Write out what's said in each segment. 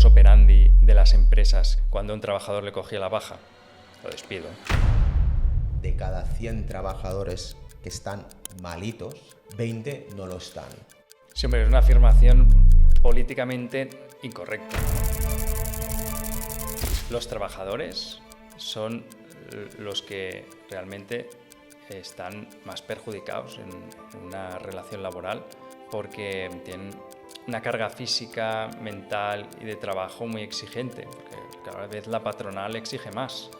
modus operandi de las empresas cuando a un trabajador le cogía la baja? Lo despido. De cada 100 trabajadores que están malitos, 20 no lo están. Siempre es una afirmación políticamente incorrecta. Los trabajadores son los que realmente están más perjudicados en una relación laboral porque tienen una carga física, mental y de trabajo muy exigente, porque cada vez la patronal exige más.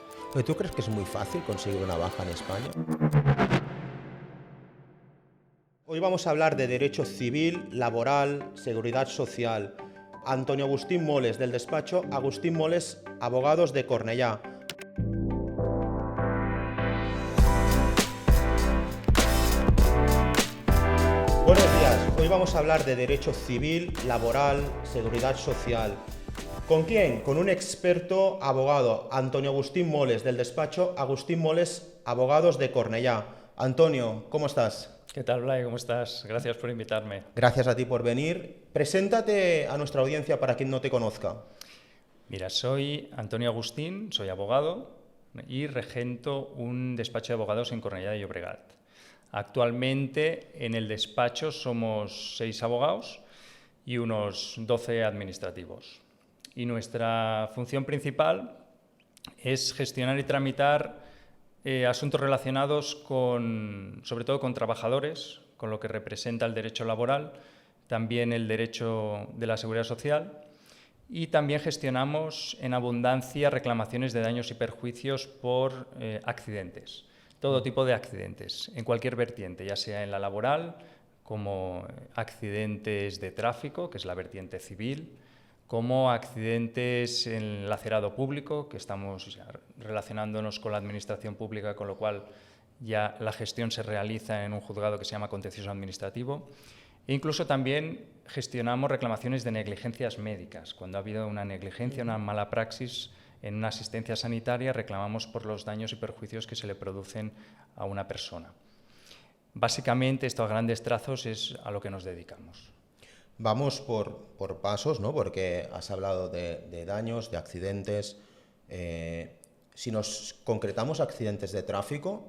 ¿Tú crees que es muy fácil conseguir una baja en España? Hoy vamos a hablar de derecho civil, laboral, seguridad social. Antonio Agustín Moles, del despacho Agustín Moles, Abogados de Cornellá. Buenos días, hoy vamos a hablar de derecho civil, laboral, seguridad social. ¿Con quién? Con un experto abogado, Antonio Agustín Moles, del despacho Agustín Moles, Abogados de Cornellá. Antonio, ¿cómo estás? ¿Qué tal, Blay? ¿Cómo estás? Gracias por invitarme. Gracias a ti por venir. Preséntate a nuestra audiencia para quien no te conozca. Mira, soy Antonio Agustín, soy abogado y regento un despacho de abogados en Cornellá de Llobregat. Actualmente en el despacho somos 6 abogados y unos 12 administrativos. Y nuestra función principal es gestionar y tramitar asuntos relacionados sobre todo con trabajadores, con lo que representa el derecho laboral, también el derecho de la seguridad social, y también gestionamos en abundancia reclamaciones de daños y perjuicios por accidentes. Todo tipo de accidentes, en cualquier vertiente, ya sea en la laboral, como accidentes de tráfico, que es la vertiente civil, como accidentes en el acerado público, que estamos relacionándonos con la administración pública, con lo cual ya la gestión se realiza en un juzgado que se llama contencioso administrativo. E incluso también gestionamos reclamaciones de negligencias médicas. Cuando ha habido una negligencia, una mala praxis en una asistencia sanitaria, reclamamos por los daños y perjuicios que se le producen a una persona. Básicamente, esto a grandes trazos es a lo que nos dedicamos. Vamos por pasos, ¿no? Porque has hablado de daños, de accidentes. Si nos concretamos accidentes de tráfico,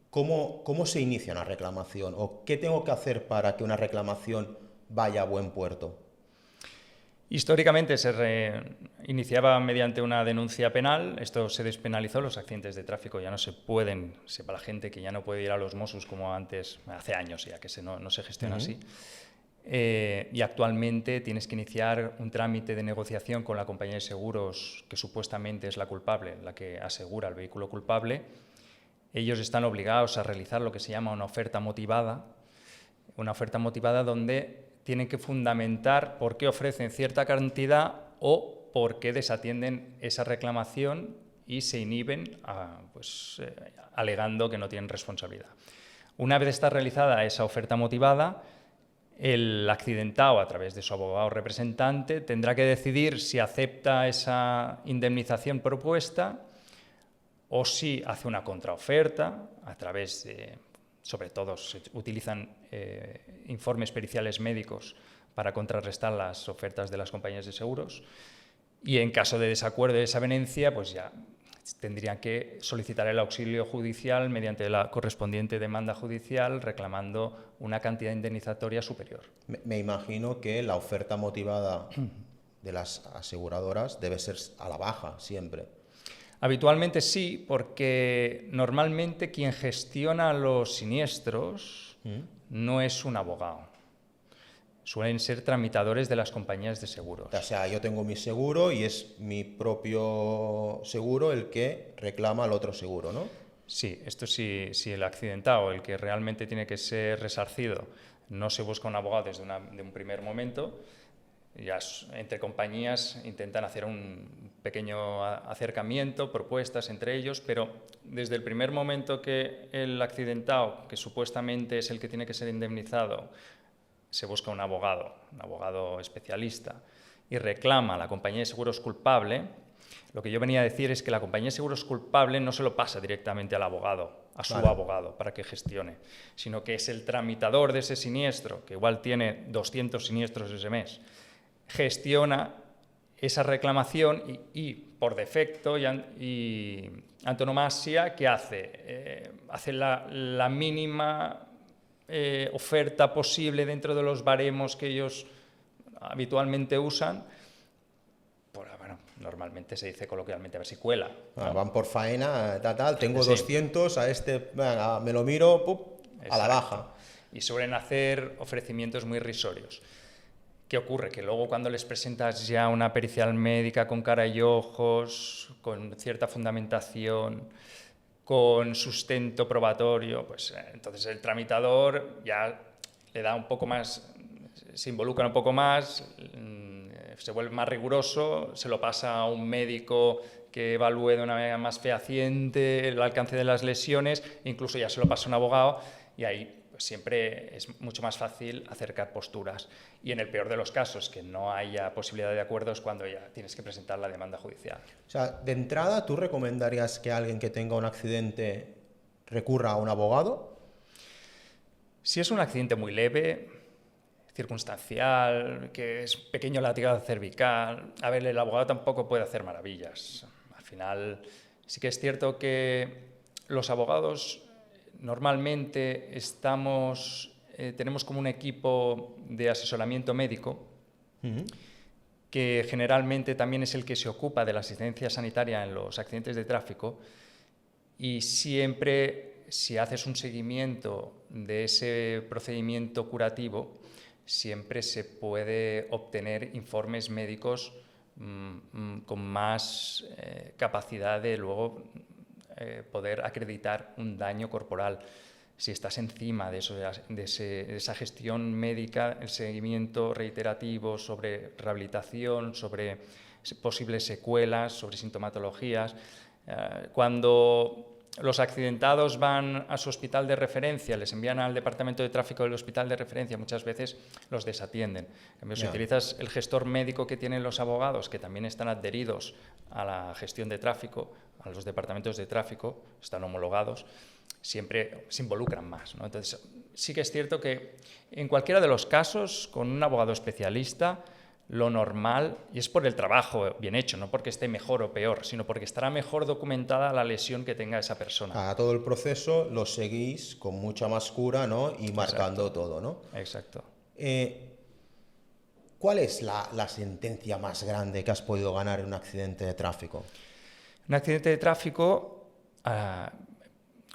¿cómo se inicia una reclamación? ¿O qué tengo que hacer para que una reclamación vaya a buen puerto? Históricamente se iniciaba mediante una denuncia penal. Esto se despenalizó, los accidentes de tráfico ya no se pueden, sepa la gente que ya no puede ir a los Mossos como antes, hace años ya que no se gestiona así. Y actualmente tienes que iniciar un trámite de negociación con la compañía de seguros que supuestamente es la culpable, la que asegura el vehículo culpable. Ellos están obligados a realizar lo que se llama una oferta motivada donde tienen que fundamentar por qué ofrecen cierta cantidad o por qué desatienden esa reclamación y se inhiben alegando que no tienen responsabilidad. Una vez está realizada esa oferta motivada, el accidentado, a través de su abogado representante, tendrá que decidir si acepta esa indemnización propuesta o si hace una contraoferta a través de, sobre todo, se utilizan informes periciales médicos para contrarrestar las ofertas de las compañías de seguros, y en caso de desacuerdo de desavenencia, pues ya tendrían que solicitar el auxilio judicial mediante la correspondiente demanda judicial reclamando una cantidad indemnizatoria superior. Me imagino que la oferta motivada de las aseguradoras debe ser a la baja siempre. Habitualmente sí, porque normalmente quien gestiona los siniestros no es un abogado. Suelen ser tramitadores de las compañías de seguros. O sea, yo tengo mi seguro y es mi propio seguro el que reclama al otro seguro, ¿no? Sí, esto sí, si el accidentado, el que realmente tiene que ser resarcido, no se busca un abogado desde un primer momento, ya entre compañías intentan hacer un pequeño acercamiento, propuestas entre ellos, pero desde el primer momento que el accidentado, que supuestamente es el que tiene que ser indemnizado, se busca un abogado especialista y reclama a la compañía de seguros culpable, lo que yo venía a decir es que la compañía de seguros culpable no se lo pasa directamente al abogado, a su abogado, para que gestione, sino que es el tramitador de ese siniestro, que igual tiene 200 siniestros ese mes, gestiona esa reclamación y por defecto y antonomasia, ¿qué hace? Hace la mínima oferta posible dentro de los baremos que ellos habitualmente usan. Bueno, normalmente se dice coloquialmente, a ver si cuela, ¿no? Van por faena, tengo Sí. 200, a este, venga, me lo miro, a la baja. Y suelen hacer ofrecimientos muy irrisorios. ¿Qué ocurre? Que luego cuando les presentas ya una pericial médica con cara y ojos, con cierta fundamentación, con sustento probatorio, pues entonces el tramitador ya le da un poco más, se involucra un poco más, se vuelve más riguroso, se lo pasa a un médico que evalúe de una manera más fehaciente el alcance de las lesiones, incluso ya se lo pasa a un abogado y ahí siempre es mucho más fácil acercar posturas. Y en el peor de los casos, que no haya posibilidad de acuerdo, es cuando ya tienes que presentar la demanda judicial. O sea, de entrada, ¿tú recomendarías que alguien que tenga un accidente recurra a un abogado? Si es un accidente muy leve, circunstancial, que es pequeño latigado cervical, a ver, el abogado tampoco puede hacer maravillas. Al final, sí que es cierto que los abogados normalmente tenemos como un equipo de asesoramiento médico que generalmente también es el que se ocupa de la asistencia sanitaria en los accidentes de tráfico y siempre, si haces un seguimiento de ese procedimiento curativo, siempre se puede obtener informes médicos con más capacidad de luego poder acreditar un daño corporal. Si estás encima de esa gestión médica, el seguimiento reiterativo sobre rehabilitación, sobre posibles secuelas, sobre sintomatologías. Cuando los accidentados van a su hospital de referencia, les envían al departamento de tráfico del hospital de referencia, muchas veces los desatienden. En cambio, si utilizas el gestor médico que tienen los abogados, que también están adheridos a la gestión de tráfico, a los departamentos de tráfico, están homologados, siempre se involucran más, ¿no? Entonces, sí que es cierto que en cualquiera de los casos, con un abogado especialista, lo normal, y es por el trabajo bien hecho, no porque esté mejor o peor, sino porque estará mejor documentada la lesión que tenga esa persona. A todo el proceso lo seguís con mucha más cura, ¿no? Y marcando Exacto. todo, ¿no? Exacto. ¿Cuál es la sentencia más grande que has podido ganar en un accidente de tráfico? Un accidente de tráfico,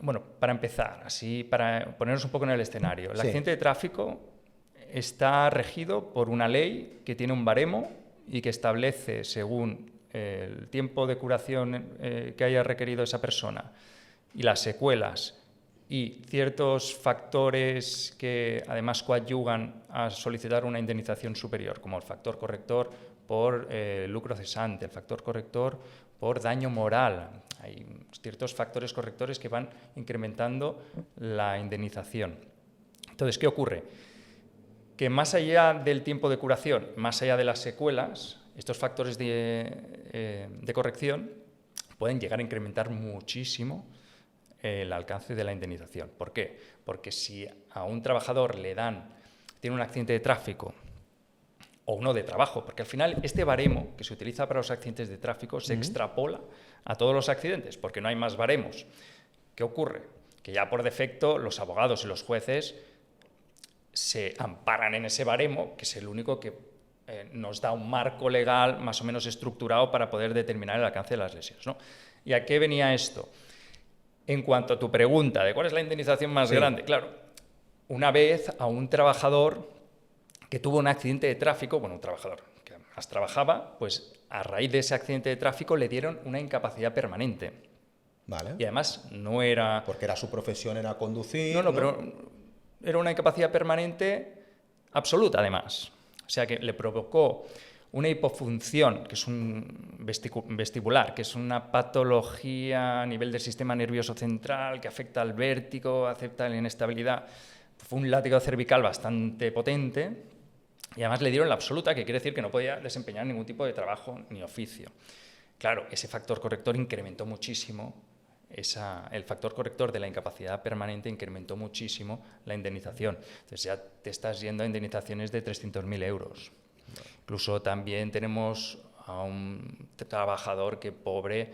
bueno, para empezar, así para ponernos un poco en el escenario, el accidente de tráfico está regido por una ley que tiene un baremo y que establece, según el tiempo de curación que haya requerido esa persona y las secuelas y ciertos factores que además coadyugan a solicitar una indemnización superior, como el factor corrector por lucro cesante, el factor corrector por daño moral. Hay ciertos factores correctores que van incrementando la indemnización. Entonces, ¿qué ocurre? Que más allá del tiempo de curación, más allá de las secuelas, estos factores de corrección pueden llegar a incrementar muchísimo el alcance de la indemnización. ¿Por qué? Porque si a un trabajador tiene un accidente de tráfico o uno de trabajo, porque al final este baremo que se utiliza para los accidentes de tráfico se extrapola a todos los accidentes, porque no hay más baremos. ¿Qué ocurre? Que ya por defecto los abogados y los jueces se amparan en ese baremo, que es el único que nos da un marco legal más o menos estructurado para poder determinar el alcance de las lesiones, ¿no? ¿Y a qué venía esto? En cuanto a tu pregunta de cuál es la indemnización más grande, claro, una vez a un trabajador que tuvo un accidente de tráfico, bueno, un trabajador que además trabajaba, pues a raíz de ese accidente de tráfico le dieron una incapacidad permanente. Vale. Y además no era... Porque era su profesión, era conducir. No, pero era una incapacidad permanente absoluta, además. O sea, que le provocó una hipofunción, que es un vestibular, que es una patología a nivel del sistema nervioso central que afecta al vértigo, afecta a la inestabilidad. Fue un látigo cervical bastante potente y además le dieron la absoluta, que quiere decir que no podía desempeñar ningún tipo de trabajo ni oficio. Claro, ese factor corrector incrementó muchísimo. El factor corrector de la incapacidad permanente incrementó muchísimo la indemnización. Entonces ya te estás yendo a indemnizaciones de 300.000 euros. Incluso también tenemos a un trabajador que pobre,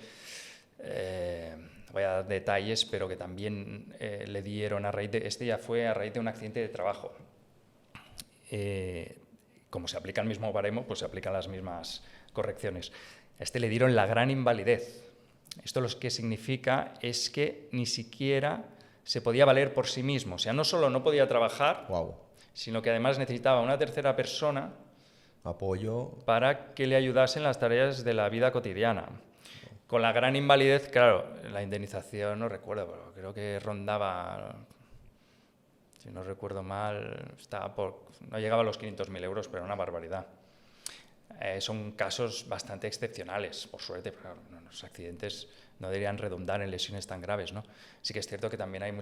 voy a dar detalles, pero que también le dieron a raíz de, este ya fue a raíz de un accidente de trabajo. Como se aplica el mismo baremo, pues se aplican las mismas correcciones. A este le dieron la gran invalidez. Esto lo que significa es que ni siquiera se podía valer por sí mismo. O sea, no solo no podía trabajar, Wow. sino que además necesitaba una tercera persona Apoyo. para que le ayudase en las tareas de la vida cotidiana. Con la gran invalidez, claro, la indemnización no recuerdo, pero creo que rondaba, si no recuerdo mal, no llegaba a los 500.000 euros, pero una barbaridad. Son casos bastante excepcionales, por suerte, pero los accidentes no deberían redundar en lesiones tan graves, ¿no? Sí que es cierto que también hay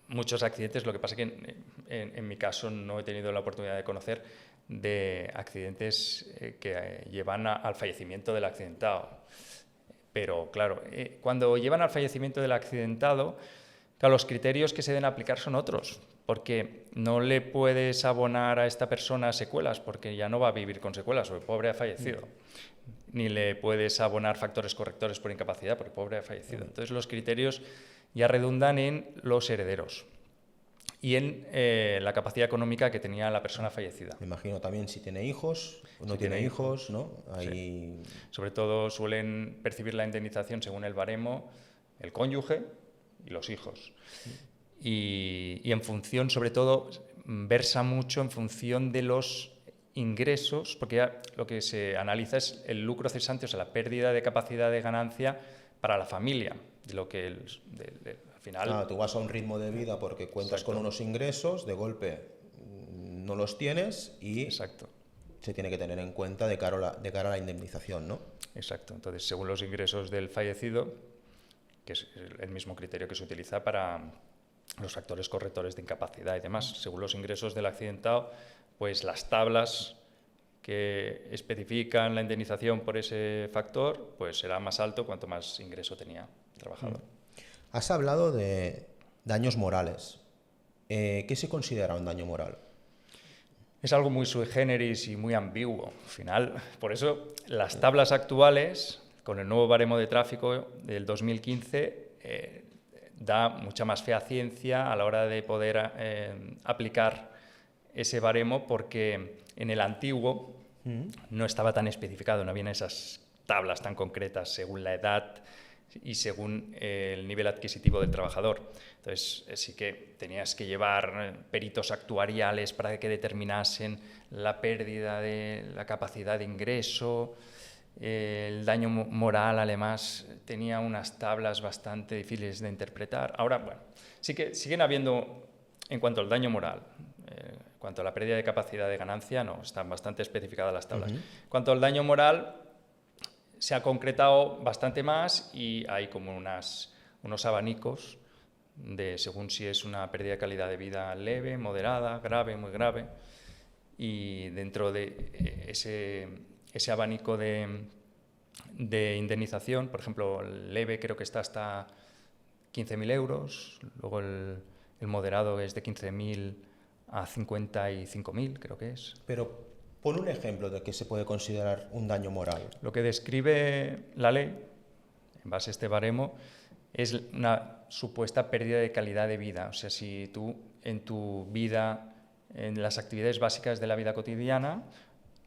muchos accidentes, lo que pasa es que en mi caso no he tenido la oportunidad de conocer de accidentes que llevan al fallecimiento del accidentado. Pero claro, cuando llevan al fallecimiento del accidentado, claro, los criterios que se deben aplicar son otros, porque no le puedes abonar a esta persona secuelas, porque ya no va a vivir con secuelas, porque pobre ha fallecido. Ni le puedes abonar factores correctores por incapacidad, porque pobre ha fallecido. Entonces los criterios ya redundan en los herederos y en la capacidad económica que tenía la persona fallecida. Me imagino también si tiene hijos o no tiene hijos, ¿no? Ahí... Sí. Sobre todo suelen percibir la indemnización según el baremo el cónyuge y los hijos. Y en función, sobre todo, versa mucho en función de los ingresos, porque ya lo que se analiza es el lucro cesante, o sea, la pérdida de capacidad de ganancia para la familia, de lo que al final... Claro, tú vas a un ritmo de vida porque cuentas con unos ingresos, de golpe no los tienes y Exacto. se tiene que tener en cuenta de cara a la indemnización, ¿no? Exacto. Entonces, según los ingresos del fallecido, que es el mismo criterio que se utiliza para los factores correctores de incapacidad y demás, según los ingresos del accidentado, pues las tablas que especifican la indemnización por ese factor, pues será más alto cuanto más ingreso tenía el trabajador. Has hablado de daños morales. ¿Qué se considera un daño moral? Es algo muy sui generis y muy ambiguo. Al final, por eso las tablas actuales, con el nuevo baremo de tráfico del 2015, da mucha más fehaciencia a la hora de poder aplicar ese baremo, porque en el antiguo no estaba tan especificado, no habían esas tablas tan concretas según la edad y según el nivel adquisitivo del trabajador. Entonces sí que tenías que llevar peritos actuariales para que determinasen la pérdida de la capacidad de ingreso. El daño moral, además, tenía unas tablas bastante difíciles de interpretar. Ahora, bueno, sí que siguen habiendo, en cuanto al daño moral, en cuanto a la pérdida de capacidad de ganancia, no, están bastante especificadas las tablas. En cuanto al daño moral, se ha concretado bastante más y hay como unos abanicos de según si es una pérdida de calidad de vida leve, moderada, grave, muy grave. Y dentro de ese abanico de indemnización, por ejemplo, el leve creo que está hasta 15.000 euros, luego el moderado es de 15.000 a 55.000, creo que es. Pero pon un ejemplo de qué se puede considerar un daño moral. Lo que describe la ley, en base a este baremo, es una supuesta pérdida de calidad de vida. O sea, si tú en tu vida, en las actividades básicas de la vida cotidiana,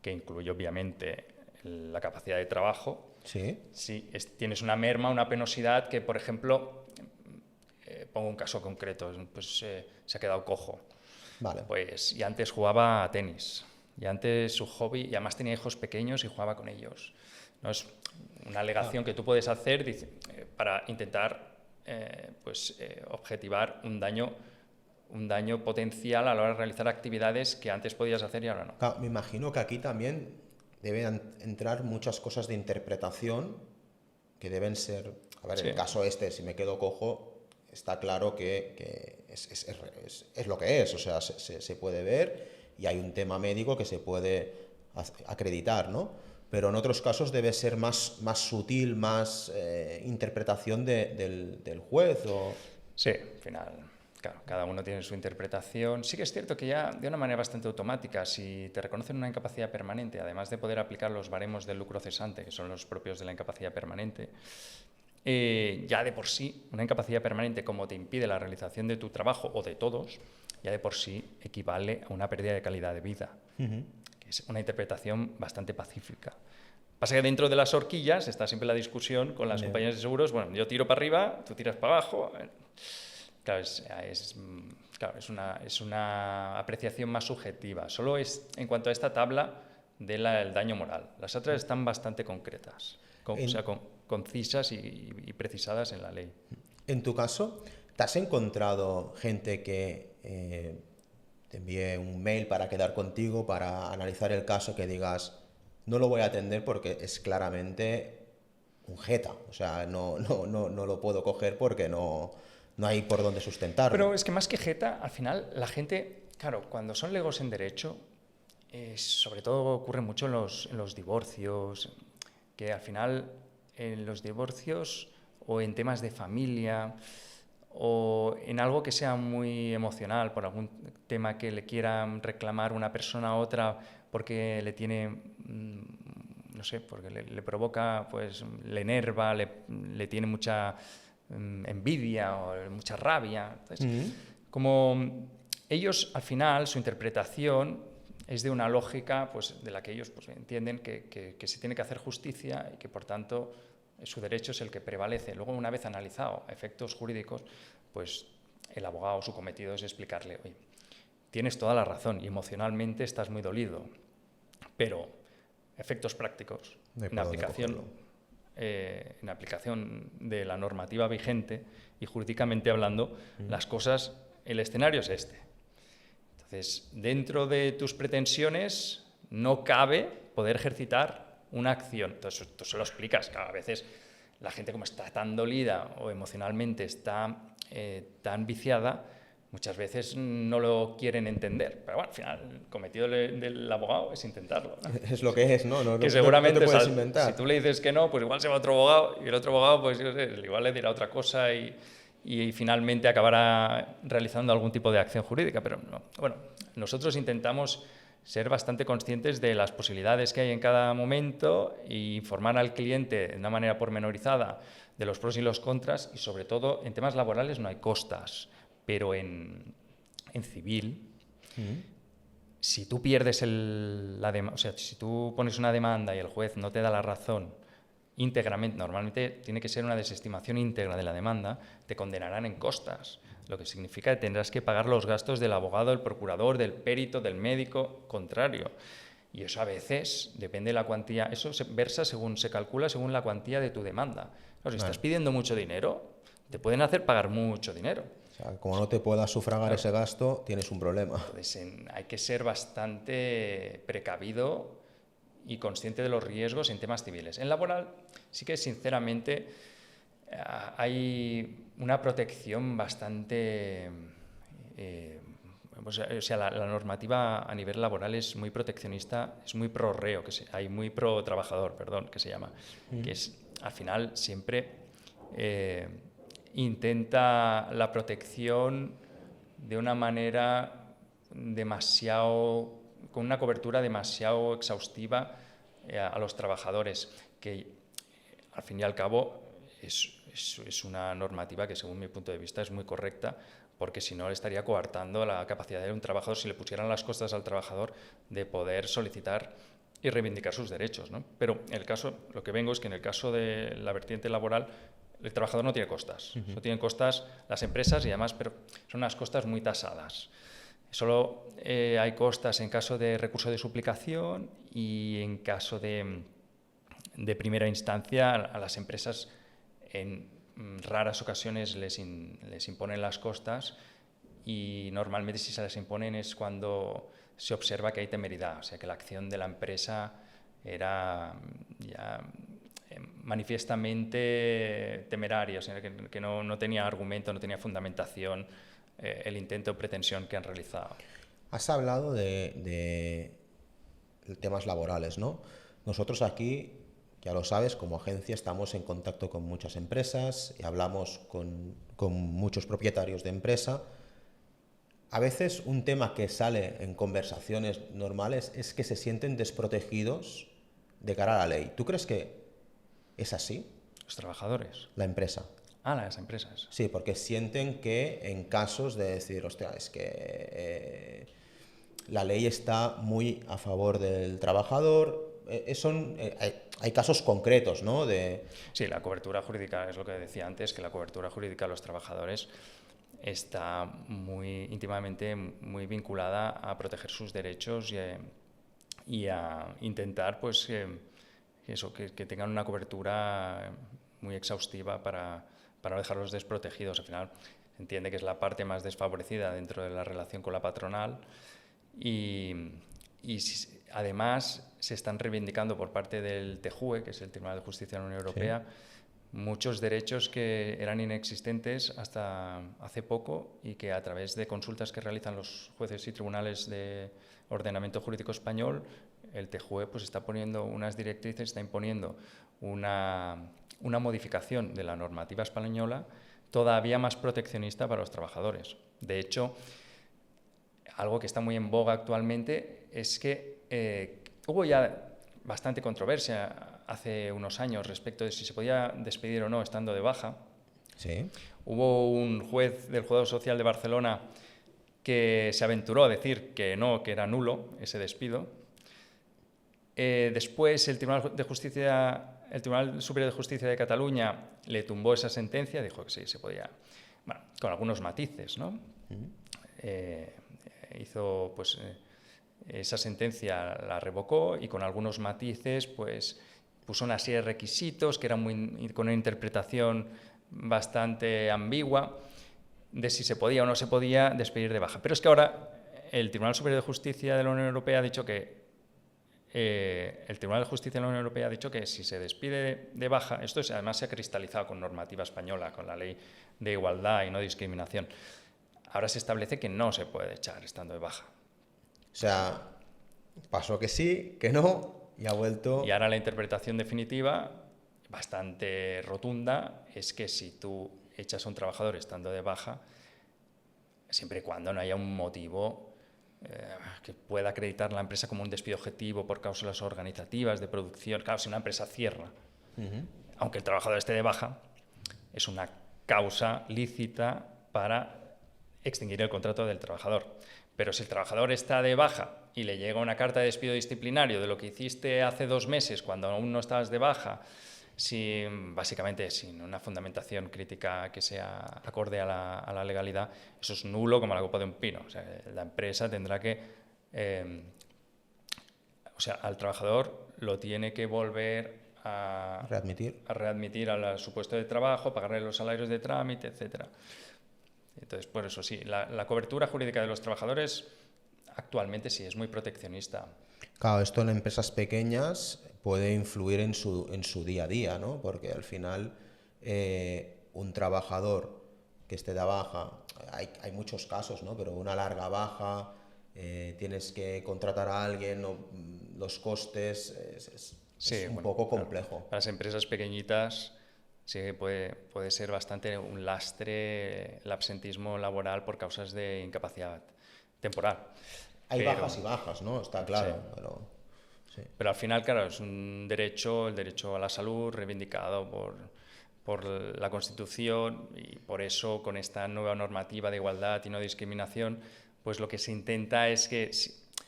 que incluye obviamente la capacidad de trabajo, sí, si tienes una merma, una penosidad que, por ejemplo, pongo un caso concreto, pues se ha quedado cojo. Vale. Pues, y antes jugaba a tenis, y antes su hobby, y además tenía hijos pequeños y jugaba con ellos. No es una alegación que tú puedes hacer para intentar objetivar un daño potencial a la hora de realizar actividades que antes podías hacer y ahora no. Claro, me imagino que aquí también deben entrar muchas cosas de interpretación que deben ser... A ver, sí. En el caso si me quedo cojo, está claro que es lo que es, o sea, se puede ver y hay un tema médico que se puede acreditar, ¿no? Pero en otros casos debe ser más sutil, más interpretación del juez. Sí, al final, Claro, cada uno tiene su interpretación. Sí que es cierto que ya de una manera bastante automática, si te reconocen una incapacidad permanente, además de poder aplicar los baremos del lucro cesante, que son los propios de la incapacidad permanente, ya de por sí, una incapacidad permanente como te impide la realización de tu trabajo o de todos, ya de por sí equivale a una pérdida de calidad de vida, que es una interpretación bastante pacífica. Pasa que dentro de las horquillas está siempre la discusión con las compañías de seguros, bueno, yo tiro para arriba, tú tiras para abajo. Claro, es una apreciación más subjetiva. Solo es en cuanto a esta tabla del daño moral. Las otras están bastante concretas, concisas y precisadas en la ley. En tu caso, ¿te has encontrado gente que te envíe un mail para quedar contigo, para analizar el caso, que digas, no lo voy a atender porque es claramente un jeta? O sea, no lo puedo coger porque no hay por dónde sustentarlo. Pero es que más que jeta, al final la gente, claro, cuando son legos en derecho, sobre todo ocurre mucho en los divorcios, que al final en los divorcios o en temas de familia o en algo que sea muy emocional, por algún tema que le quieran reclamar una persona a otra porque le tiene, no sé, porque le provoca, pues le enerva, le tiene mucha envidia o mucha rabia. Entonces, como ellos al final, su interpretación es de una lógica pues, de la que ellos pues, entienden que se tiene que hacer justicia y que por tanto su derecho es el que prevalece. Luego, una vez analizado a efectos jurídicos, pues el abogado, su cometido es explicarle, oye, tienes toda la razón y emocionalmente estás muy dolido, pero efectos prácticos en aplicación de la normativa vigente y jurídicamente hablando, las cosas, el escenario es este. Entonces, dentro de tus pretensiones no cabe poder ejercitar una acción. Entonces, tú se lo explicas, que a veces la gente como está tan dolida o emocionalmente está tan viciada, muchas veces no lo quieren entender. Pero bueno, al final, el cometido del abogado es intentarlo, ¿no? Es lo que es, ¿no? Que seguramente no te puedes inventar. Si tú le dices que no, pues igual se va otro abogado y el otro abogado, pues yo sé, igual le dirá otra cosa y finalmente acabará realizando algún tipo de acción jurídica. Pero no. Bueno, nosotros intentamos ser bastante conscientes de las posibilidades que hay en cada momento e informar al cliente de una manera pormenorizada de los pros y los contras, y sobre todo en temas laborales no hay costas, pero en civil, si tú pierdes o sea, si tú pones una demanda y el juez no te da la razón íntegramente, normalmente tiene que ser una desestimación íntegra de la demanda, te condenarán en costas, lo que significa que tendrás que pagar los gastos del abogado, del procurador, del perito, del médico contrario. Y eso a veces depende de la cuantía, eso se calcula según la cuantía de tu demanda. Claro, si estás pidiendo mucho dinero, te pueden hacer pagar mucho dinero. O sea, como no te puedas sufragar ese gasto, tienes un problema. Entonces, hay que ser bastante precavido y consciente de los riesgos en temas civiles. En laboral sí que sinceramente hay una protección bastante... o sea, la normativa a nivel laboral es muy proteccionista, es muy pro reo, hay muy pro trabajador, perdón, que se llama, que es al final siempre intenta la protección de una manera con una cobertura demasiado exhaustiva a los trabajadores, que al fin y al cabo es una normativa que según mi punto de vista es muy correcta, porque si no le estaría coartando la capacidad de un trabajador, si le pusieran las costas al trabajador de poder solicitar y reivindicar sus derechos, ¿no? Pero lo que vengo es que en el caso de la vertiente laboral, el trabajador no tiene costas, no tienen costas las empresas y además, pero son unas costas muy tasadas. Solo hay costas en caso de recurso de suplicación y en caso de primera instancia a las empresas en raras ocasiones les imponen las costas y normalmente si se las imponen es cuando se observa que hay temeridad, o sea que la acción de la empresa era ya manifiestamente temeraria, o sea que no tenía argumento, no tenía fundamentación el intento o pretensión que han realizado. Has hablado de temas laborales, ¿no? Nosotros aquí, ya lo sabes, como agencia estamos en contacto con muchas empresas y hablamos con muchos propietarios de empresa a veces un tema que sale en conversaciones normales es que se sienten desprotegidos de cara a la ley. ¿Tú crees que es así? Los trabajadores. La empresa. Las empresas. Sí, porque sienten que en casos de decir, hostia, es que la ley está muy a favor del trabajador. Hay casos concretos, ¿no? Sí, la cobertura jurídica, es lo que decía antes, que la cobertura jurídica de los trabajadores está muy íntimamente muy vinculada a proteger sus derechos y a intentar pues, que tengan una cobertura muy exhaustiva para no dejarlos desprotegidos. Al final entiende que es la parte más desfavorecida dentro de la relación con la patronal y además se están reivindicando por parte del TJUE, que es el Tribunal de Justicia de la Unión Europea, muchos derechos que eran inexistentes hasta hace poco y que a través de consultas que realizan los jueces y tribunales de ordenamiento jurídico español, el TJUE pues está poniendo unas directrices, está imponiendo una modificación de la normativa española todavía más proteccionista para los trabajadores. De hecho, algo que está muy en boga actualmente es que hubo ya bastante controversia hace unos años respecto de si se podía despedir o no estando de baja. Sí. Hubo un juez del Juzgado Social de Barcelona que se aventuró a decir que no, que era nulo ese despido. Después el Tribunal Superior de Justicia de Cataluña le tumbó esa sentencia, dijo que sí, se podía, bueno, con algunos matices, ¿no? Hizo, pues, esa sentencia la revocó y con algunos matices, pues, puso una serie de requisitos que eran con una interpretación bastante ambigua de si se podía o no se podía despedir de baja. Pero es que ahora el Tribunal Superior de Justicia de la Unión Europea ha dicho que el Tribunal de Justicia de la Unión Europea ha dicho que si se despide de baja, esto además se ha cristalizado con normativa española, con la ley de igualdad y no discriminación, ahora se establece que no se puede echar estando de baja. O sea, pasó que sí, que no, y ha vuelto... Y ahora la interpretación definitiva, bastante rotunda, es que si tú echas a un trabajador estando de baja, siempre y cuando no haya un motivo que pueda acreditar la empresa como un despido objetivo por cláusulas organizativas de producción. Claro, si una empresa cierra, aunque el trabajador esté de baja, es una causa lícita para extinguir el contrato del trabajador. Pero si el trabajador está de baja y le llega una carta de despido disciplinario de lo que hiciste hace 2 meses cuando aún no estabas de baja, básicamente sin una fundamentación crítica que sea acorde a la legalidad, eso es nulo como la copa de un pino. O sea, la empresa tendrá que... al trabajador lo tiene que volver a readmitir a su puesto de trabajo, pagarle los salarios de trámite, etcétera. Entonces, por eso sí, la cobertura jurídica de los trabajadores actualmente sí es muy proteccionista. Claro, esto en empresas pequeñas puede influir en su día a día, ¿no? Porque al final un trabajador que esté de baja, hay muchos casos, ¿no? Pero una larga baja, tienes que contratar a alguien, los costes, es un poco complejo. Claro, para las empresas pequeñitas sí puede ser bastante un lastre el absentismo laboral por causas de incapacidad temporal. Hay bajas y bajas, ¿no? Está claro. Sí. Pero al final, claro, es un derecho, el derecho a la salud reivindicado por la Constitución, y por eso con esta nueva normativa de igualdad y no discriminación, pues lo que se intenta es que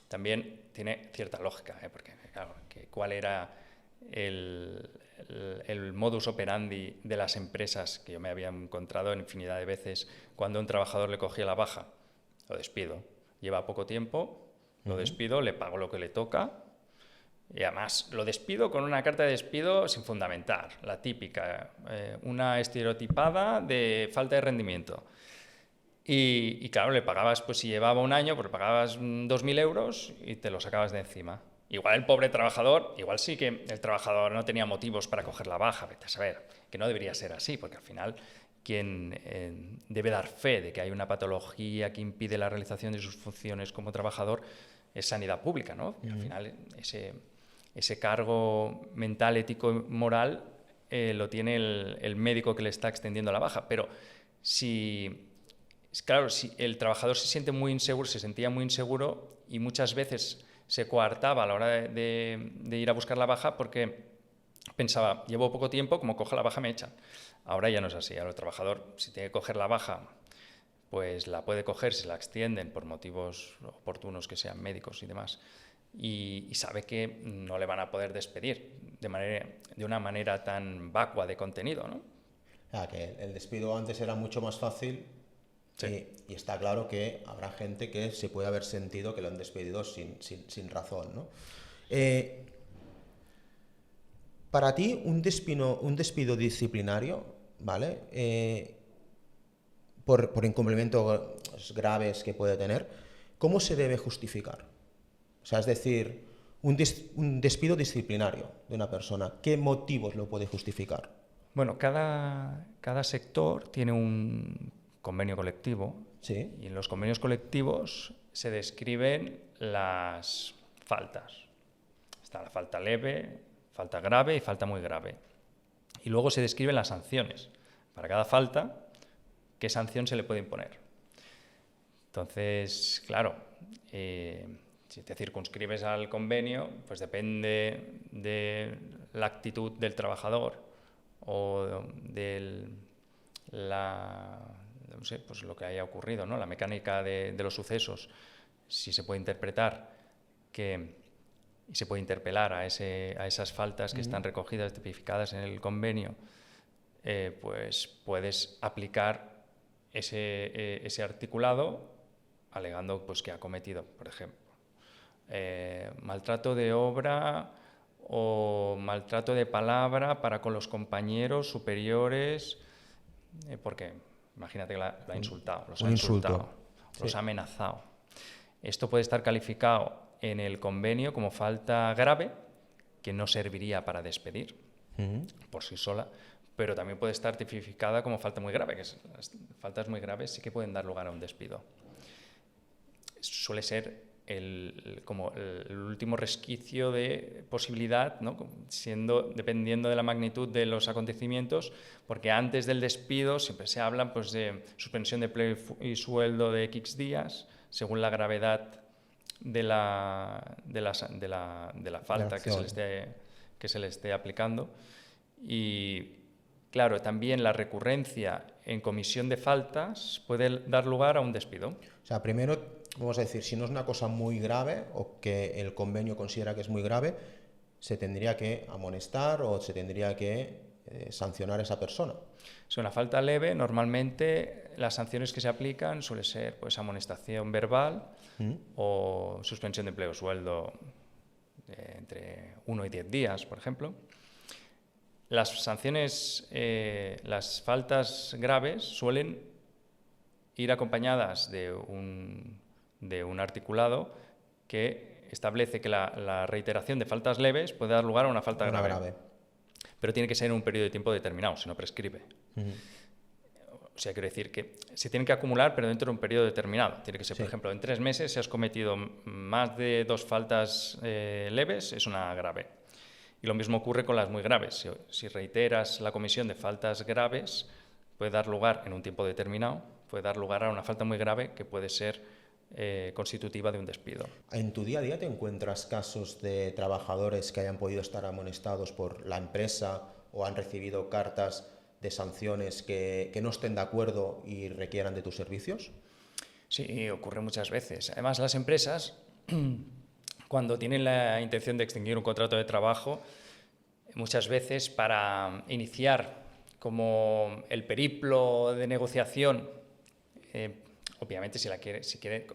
también tiene cierta lógica, porque claro, cuál era el modus operandi de las empresas que yo me había encontrado en infinidad de veces cuando un trabajador le cogía la baja, lo despido, lleva poco tiempo, lo despido, le pago lo que le toca y además lo despido con una carta de despido sin fundamentar, la típica, una estereotipada de falta de rendimiento. Y claro, le pagabas, pues si llevaba un año, pues le pagabas 2.000 euros y te lo sacabas de encima. Igual el pobre trabajador, igual sí que el trabajador no tenía motivos para coger la baja, vete a saber, que no debería ser así, porque al final quien debe dar fe de que hay una patología que impide la realización de sus funciones como trabajador es sanidad pública, ¿no? Y al final ese cargo mental, ético y moral lo tiene el médico que le está extendiendo la baja, pero si Claro, si el trabajador se siente muy inseguro, se sentía muy inseguro y muchas veces se coartaba a la hora de ir a buscar la baja porque pensaba, llevo poco tiempo, como coja la baja me echan. Ahora ya no es así. Ahora el trabajador, si tiene que coger la baja, pues la puede coger si la extienden por motivos oportunos que sean médicos y demás. Y sabe que no le van a poder despedir de una manera tan vacua de contenido, ¿no? Que el despido antes era mucho más fácil. Sí. Y está claro que habrá gente que se puede haber sentido que lo han despedido sin razón, ¿no? Para ti, un despido disciplinario, ¿vale? Por incumplimientos graves que puede tener, ¿cómo se debe justificar? O sea, es decir, un despido disciplinario de una persona, ¿qué motivos lo puede justificar? Bueno, cada sector tiene un convenio colectivo. Sí. Y en los convenios colectivos se describen las faltas. Está la falta leve, falta grave y falta muy grave. Y luego se describen las sanciones. Para cada falta, ¿qué sanción se le puede imponer? Entonces, claro, si te circunscribes al convenio, pues depende de la actitud del trabajador o de no sé, pues lo que haya ocurrido, ¿no? La mecánica de los sucesos, si se puede interpretar y se puede interpelar a esas faltas que están recogidas, tipificadas en el convenio, pues puedes aplicar ese articulado alegando pues, que ha cometido, por ejemplo, maltrato de obra o maltrato de palabra para con los compañeros superiores, porque imagínate que lo ha insultado, los ha insultado, los ha amenazado. Esto puede estar calificado en el convenio como falta grave, que no serviría para despedir por sí sola, pero también puede estar tipificada como falta muy grave, que las faltas muy graves sí que pueden dar lugar a un despido. Suele ser como el último resquicio de posibilidad, ¿no? Dependiendo de la magnitud de los acontecimientos, porque antes del despido siempre se habla pues, de suspensión de empleo y sueldo de X días, según la gravedad de la falta que se le esté aplicando. Y claro, también la recurrencia en comisión de faltas puede dar lugar a un despido. O sea, primero, vamos a decir, si no es una cosa muy grave o que el convenio considera que es muy grave, se tendría que amonestar o se tendría que sancionar a esa persona. Si una falta leve, normalmente las sanciones que se aplican suele ser pues, amonestación verbal o suspensión de empleo o sueldo entre 1 y 10 días, por ejemplo. Las sanciones, las faltas graves suelen ir acompañadas de un articulado que establece que la reiteración de faltas leves puede dar lugar a una falta grave. Pero tiene que ser en un periodo de tiempo determinado, si no prescribe. O sea, quiero decir que se tienen que acumular, pero dentro de un periodo determinado. Tiene que ser, por ejemplo, en 3 meses, si has cometido más de 2 faltas leves, es una grave. Y lo mismo ocurre con las muy graves. Si reiteras la comisión de faltas graves, puede dar lugar, en un tiempo determinado, puede dar lugar a una falta muy grave que puede ser constitutiva de un despido. ¿En tu día a día te encuentras casos de trabajadores que hayan podido estar amonestados por la empresa o han recibido cartas de sanciones que no estén de acuerdo y requieran de tus servicios? Sí, ocurre muchas veces. Además, las empresas, cuando tienen la intención de extinguir un contrato de trabajo, muchas veces para iniciar como el periplo de negociación, obviamente si quiere,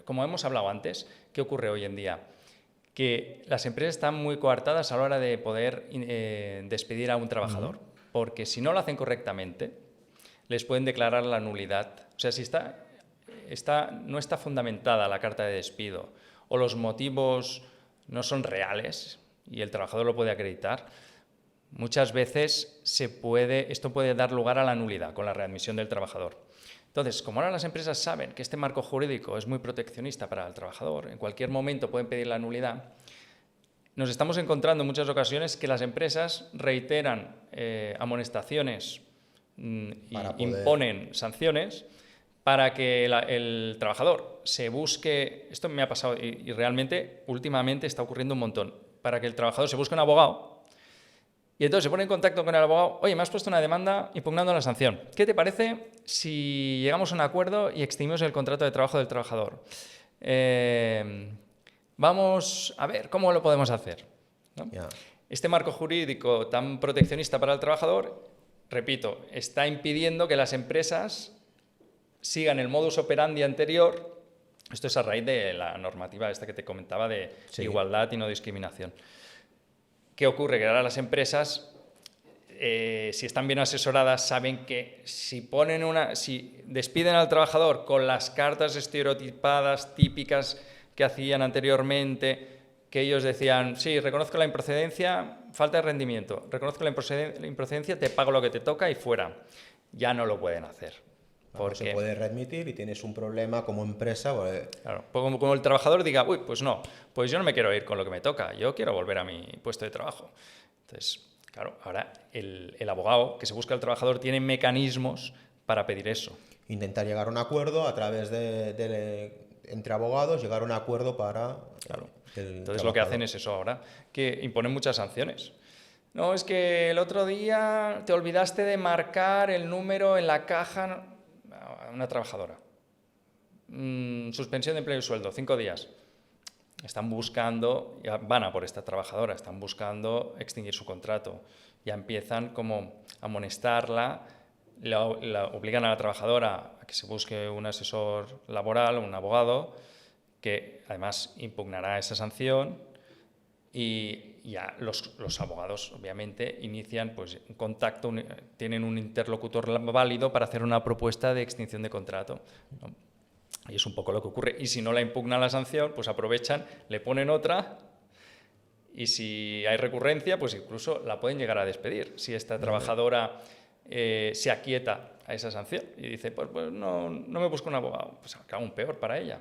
como hemos hablado antes, ¿qué ocurre hoy en día? Que las empresas están muy coartadas a la hora de poder despedir a un trabajador, porque si no lo hacen correctamente, les pueden declarar la nulidad. O sea, si no está fundamentada la carta de despido o los motivos no son reales y el trabajador lo puede acreditar, muchas veces esto puede dar lugar a la nulidad con la readmisión del trabajador. Entonces, como ahora las empresas saben que este marco jurídico es muy proteccionista para el trabajador, en cualquier momento pueden pedir la nulidad, nos estamos encontrando en muchas ocasiones que las empresas reiteran amonestaciones y imponen sanciones para que el trabajador se busque, esto me ha pasado y realmente últimamente está ocurriendo un montón, para que el trabajador se busque un abogado y entonces se pone en contacto con el abogado, oye, me has puesto una demanda impugnando la sanción, ¿qué te parece si llegamos a un acuerdo y extinguimos el contrato de trabajo del trabajador? Vamos a ver cómo lo podemos hacer, ¿no? Ya. Este marco jurídico tan proteccionista para el trabajador, repito, está impidiendo que las empresas sigan el modus operandi anterior. Esto es a raíz de la normativa esta que te comentaba de igualdad y no discriminación. ¿Qué ocurre? Que ahora las empresas, si están bien asesoradas, saben que si despiden al trabajador con las cartas estereotipadas típicas que hacían anteriormente, que ellos decían, sí, reconozco la improcedencia, falta de rendimiento, reconozco la improcedencia, te pago lo que te toca y fuera. Ya no lo pueden hacer. Porque se puede readmitir y tienes un problema como empresa. Pues... Claro, como el trabajador diga, uy, pues no, pues yo no me quiero ir con lo que me toca, yo quiero volver a mi puesto de trabajo. Entonces, claro, ahora el abogado que se busca al trabajador tiene mecanismos para pedir eso. Intentar llegar a un acuerdo a través entre abogados, llegar a un acuerdo para... Claro. Entonces lo que hacen es eso ahora, que imponen muchas sanciones. No, es que el otro día te olvidaste de marcar el número en la caja a una trabajadora. Suspensión de empleo y sueldo, 5 días. Están buscando, ya van a por esta trabajadora, están buscando extinguir su contrato. Ya empiezan como a amonestarla, la obligan a la trabajadora a que se busque un asesor laboral, un abogado, que además impugnará esa sanción y ya los abogados obviamente inician pues, un contacto, tienen un interlocutor válido para hacer una propuesta de extinción de contrato, ¿no? Y es un poco lo que ocurre. Y si no la impugna la sanción, pues aprovechan, le ponen otra y si hay recurrencia, pues incluso la pueden llegar a despedir. Si esta trabajadora se aquieta a esa sanción y dice, pues no me busco un abogado, pues aún peor para ella.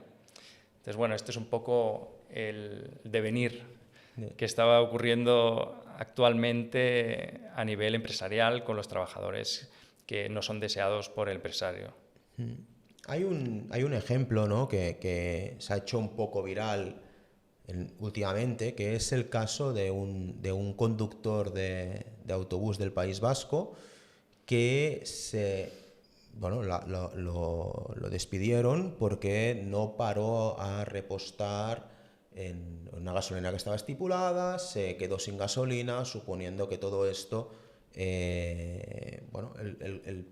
Entonces, bueno, este es un poco el devenir que estaba ocurriendo actualmente a nivel empresarial con los trabajadores que no son deseados por el empresario. Hay un ejemplo, ¿no?, que se ha hecho un poco viral últimamente, que es el caso de un conductor de autobús del País Vasco que lo despidieron porque no paró a repostar en una gasolina que estaba estipulada, se quedó sin gasolina, suponiendo que todo esto, el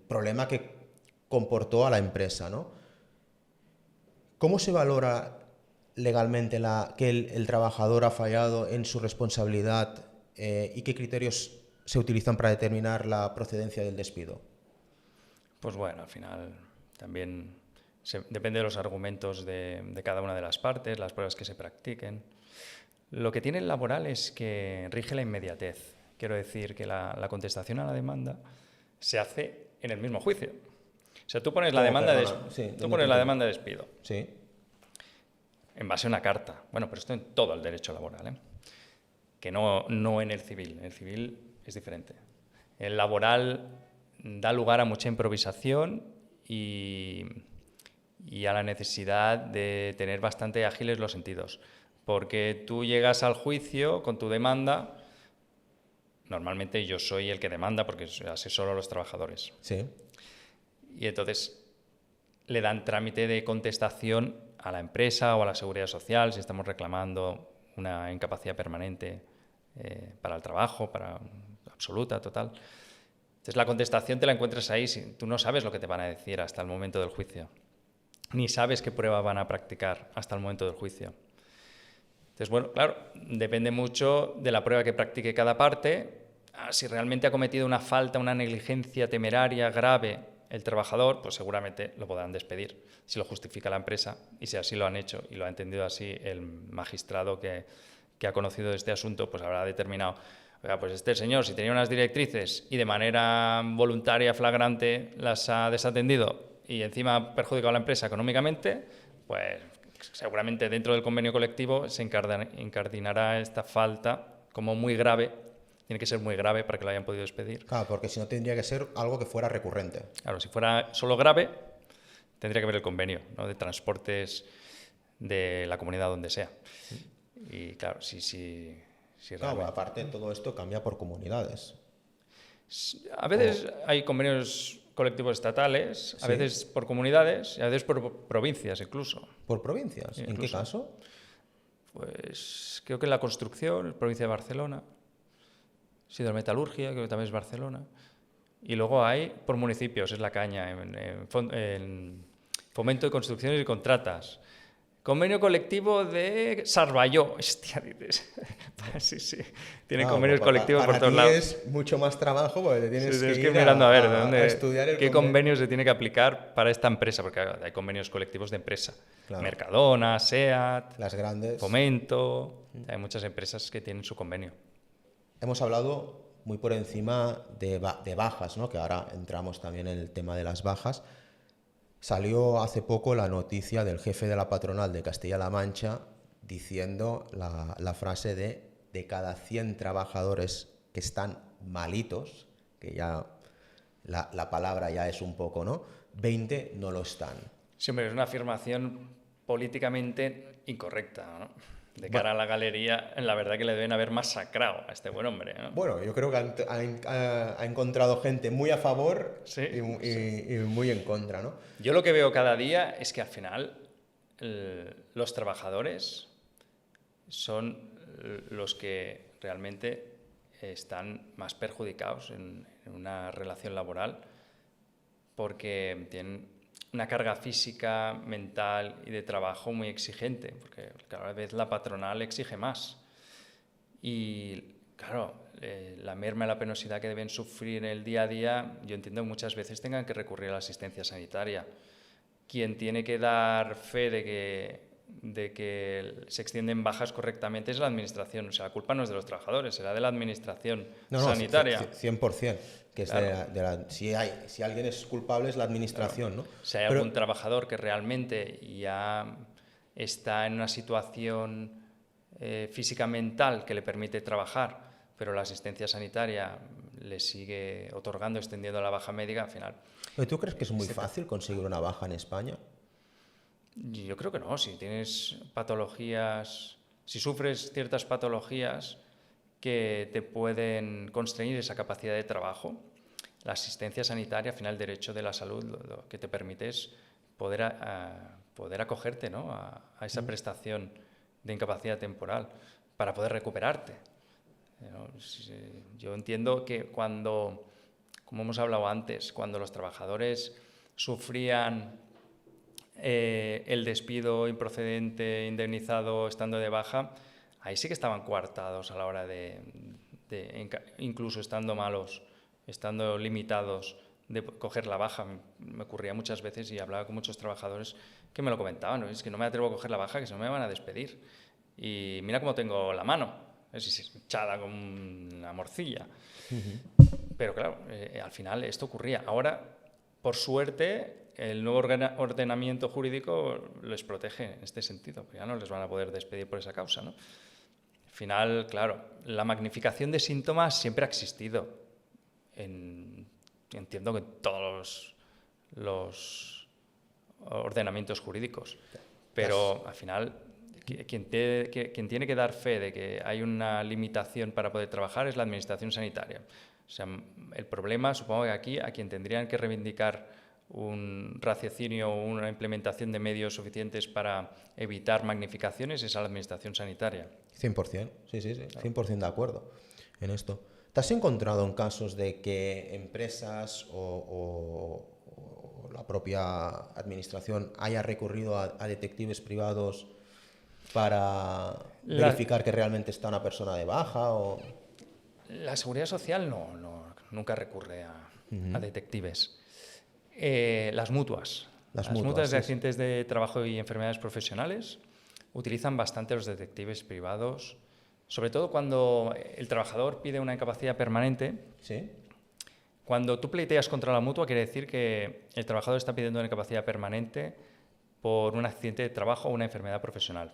problema que comportó a la empresa, ¿no? ¿Cómo se valora legalmente que el trabajador ha fallado en su responsabilidad y qué criterios se utilizan para determinar la procedencia del despido? Pues bueno, al final también depende de los argumentos de cada una de las partes, las pruebas que se practiquen. Lo que tiene el laboral es que rige la inmediatez. Quiero decir que la contestación a la demanda se hace en el mismo juicio. O sea, tú pones la demanda de despido. Sí. En base a una carta. Bueno, pero esto en todo el derecho laboral, ¿eh? Que no en el civil. En el civil es diferente. El laboral da lugar a mucha improvisación y a la necesidad de tener bastante ágiles los sentidos. Porque tú llegas al juicio con tu demanda, normalmente yo soy el que demanda porque asesoro a los trabajadores. Sí. Y entonces le dan trámite de contestación a la empresa o a la seguridad social si estamos reclamando una incapacidad permanente para el trabajo, absoluta, total. Entonces la contestación te la encuentras ahí, tú no sabes lo que te van a decir hasta el momento del juicio, ni sabes qué prueba van a practicar hasta el momento del juicio. Entonces, bueno, claro, depende mucho de la prueba que practique cada parte. Si realmente ha cometido una falta, una negligencia temeraria grave el trabajador, pues seguramente lo podrán despedir, si lo justifica la empresa y si así lo han hecho y lo ha entendido así el magistrado que ha conocido este asunto, pues habrá determinado, oiga, pues este señor, si tenía unas directrices y de manera voluntaria, flagrante, las ha desatendido y encima ha perjudicado a la empresa económicamente, pues seguramente dentro del convenio colectivo se incardinará esta falta como muy grave. Tiene que ser muy grave para que lo hayan podido despedir. Claro, porque si no tendría que ser algo que fuera recurrente. Claro, si fuera solo grave, tendría que ver el convenio, ¿no? De transportes de la comunidad donde sea. Y claro, sí Claro, realmente. aparte todo esto cambia por comunidades. A veces hay convenios colectivos estatales, a Sí, veces por comunidades y a veces por provincias incluso. por provincias. Sí, ¿En qué incluso. caso? Pues creo que en la construcción, provincia de Barcelona, sidermetalurgia, creo que también es Barcelona. Y luego hay por municipios, es la caña, en fomento de construcciones y contratas. Convenio colectivo de Sarvalló. Hostia, dices. Sí. Tienen Claro, convenios colectivos por para todos ti lados. es mucho más trabajo porque te Sí, tienes que tienes que ir ir mirando a ver de a estudiar el qué convenio. convenio se tiene que aplicar para esta empresa, porque hay convenios colectivos de empresa. Claro. Mercadona, SEAT, Las grandes. Fomento. Hay muchas empresas que tienen su convenio. Hemos hablado muy por encima de bajas, ¿no? Que ahora entramos también en el tema de las bajas. Salió hace poco la noticia del jefe de la patronal de Castilla-La Mancha diciendo la frase de cada 100 trabajadores que están malitos, que ya la palabra ya es un poco, ¿no? 20 no lo están. Sí, hombre, es una afirmación políticamente incorrecta, ¿no? De cara a la galería, la verdad que le deben haber masacrado a este buen hombre, ¿no? Bueno, yo creo que ha encontrado gente muy a favor Sí, y muy en contra, ¿no? Yo lo que veo cada día es que al final los trabajadores son los que realmente están más perjudicados en una relación laboral porque tienen una carga física, mental y de trabajo muy exigente, porque cada vez la patronal exige más. Y claro, la merma y la penosidad que deben sufrir en el día a día, yo entiendo que muchas veces tengan que recurrir a la asistencia sanitaria. Quien tiene que dar fe de que se extienden bajas correctamente es la administración. O sea, la culpa no es de los trabajadores, será de la administración sanitaria. 100%. Que es Claro. si alguien es culpable es la administración, ¿no? Si hay algún trabajador que realmente ya está en una situación física mental que le permite trabajar, pero la asistencia sanitaria le sigue otorgando, extendiendo la baja médica, al final. ¿Tú crees que es muy fácil conseguir una baja en España? Yo creo que no. Si tienes patologías, si sufres ciertas patologías que te pueden constreñir esa capacidad de trabajo, la asistencia sanitaria, al final el derecho de la salud, lo que te permite es poder acogerte, ¿no? a esa prestación de incapacidad temporal para poder recuperarte. ¿No? Yo entiendo que cuando, como hemos hablado antes, cuando los trabajadores sufrían el despido improcedente, indemnizado, estando de baja, ahí sí que estaban coartados a la hora incluso estando malos, estando limitados de coger la baja. Me ocurría muchas veces y hablaba con muchos trabajadores que me lo comentaban, ¿no? Es que no me atrevo a coger la baja, que si no me van a despedir. Y mira cómo tengo la mano, es hinchada como una morcilla. Pero claro, al final esto ocurría. Ahora, por suerte, el nuevo ordenamiento jurídico les protege en este sentido, porque ya no les van a poder despedir por esa causa, ¿no? Al final, claro, la magnificación de síntomas siempre ha existido. Entiendo que en todos los ordenamientos jurídicos, pero al final quien tiene que dar fe de que hay una limitación para poder trabajar es la administración sanitaria. O sea, el problema, supongo que aquí, a quien tendrían que reivindicar un raciocinio o una implementación de medios suficientes para evitar magnificaciones es a la administración sanitaria. 100%, sí, 100% de acuerdo en esto. ¿Te has encontrado en casos de que empresas o la propia administración haya recurrido a detectives privados para verificar que realmente está una persona de baja? La Seguridad Social nunca recurre a detectives. Las mutuas. Las mutuas de accidentes de trabajo y enfermedades profesionales utilizan bastante los detectives privados, sobre todo cuando el trabajador pide una incapacidad permanente. ¿Sí? Cuando tú pleiteas contra la mutua, quiere decir que el trabajador está pidiendo una incapacidad permanente por un accidente de trabajo o una enfermedad profesional,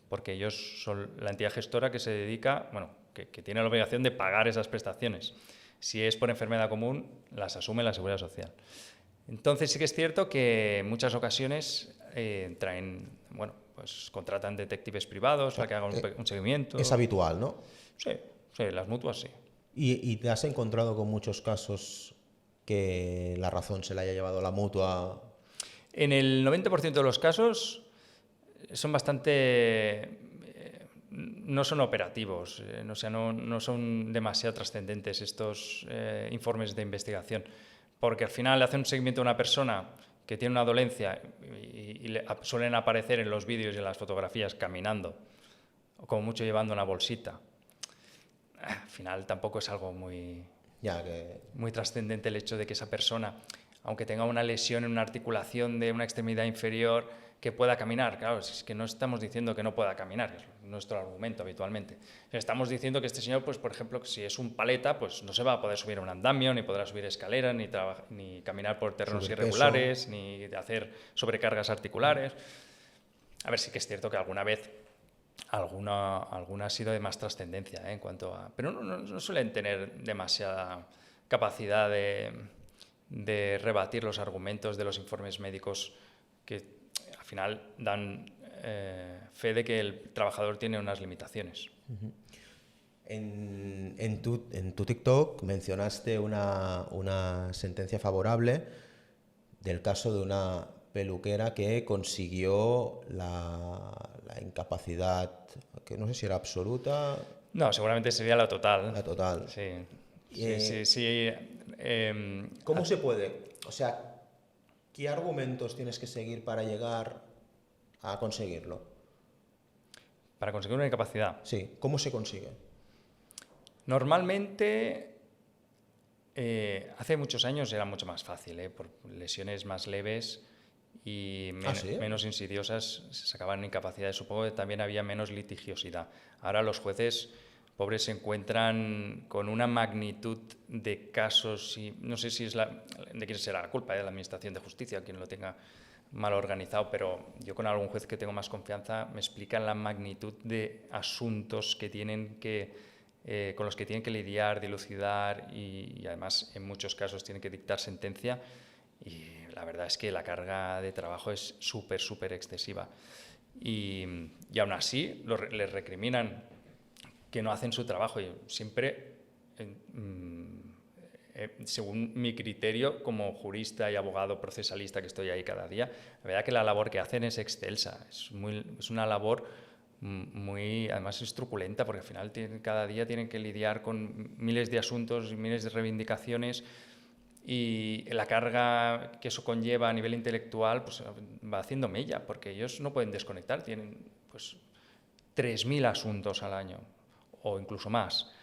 porque ellos son la entidad gestora que se dedica, que tiene la obligación de pagar esas prestaciones. Si es por enfermedad común, las asume la Seguridad Social. Entonces sí que es cierto que en muchas ocasiones pues contratan detectives privados para que hagan un seguimiento. Es habitual, ¿no? Sí, sí, las mutuas sí. ¿Y te has encontrado con muchos casos que la razón se la haya llevado la mutua? En el 90% de los casos son bastante... no son operativos, o sea, no son demasiado trascendentes estos informes de investigación, porque al final le hacen un seguimiento a una persona que tiene una dolencia y suelen aparecer en los vídeos y en las fotografías caminando, o como mucho llevando una bolsita. Al final tampoco es algo muy trascendente el hecho de que esa persona, aunque tenga una lesión en una articulación de una extremidad inferior, que pueda caminar. Claro, es que no estamos diciendo que no pueda caminar, es nuestro argumento habitualmente. Estamos diciendo que este señor, pues por ejemplo, si es un paleta, pues no se va a poder subir a un andamio, ni podrá subir escaleras, ni caminar por terrenos irregulares, ni hacer sobrecargas articulares. A ver, sí que es cierto que alguna vez alguna ha sido de más trascendencia, en cuanto a... Pero no suelen tener demasiada capacidad de rebatir los argumentos de los informes médicos que al final dan fe de que el trabajador tiene unas limitaciones. En tu TikTok mencionaste una sentencia favorable del caso de una peluquera que consiguió la incapacidad, que no sé si era absoluta. No, seguramente sería la total. La total. Sí. Sí. ¿Cómo se puede? O sea, ¿qué argumentos tienes que seguir para llegar a conseguirlo? Para conseguir una incapacidad. Sí, ¿cómo se consigue? Normalmente, hace muchos años era mucho más fácil, por lesiones más leves y menos insidiosas se sacaban incapacidades. Supongo que también había menos litigiosidad. Ahora los jueces pobres se encuentran con una magnitud de casos, y no sé si es de quién será la culpa, de la Administración de Justicia, quien lo tenga mal organizado, pero yo con algún juez que tengo más confianza me explican la magnitud de asuntos que tienen con los que tienen que lidiar, dilucidar y además en muchos casos tienen que dictar sentencia, y la verdad es que la carga de trabajo es súper excesiva y aún así les recriminan que no hacen su trabajo. Yo siempre, según mi criterio como jurista y abogado procesalista que estoy ahí cada día, la verdad que la labor que hacen es excelsa, es una labor muy, además es truculenta, porque al final cada día tienen que lidiar con miles de asuntos y miles de reivindicaciones, y la carga que eso conlleva a nivel intelectual pues va haciendo mella, porque ellos no pueden desconectar, tienen pues 3.000 asuntos al año o incluso más,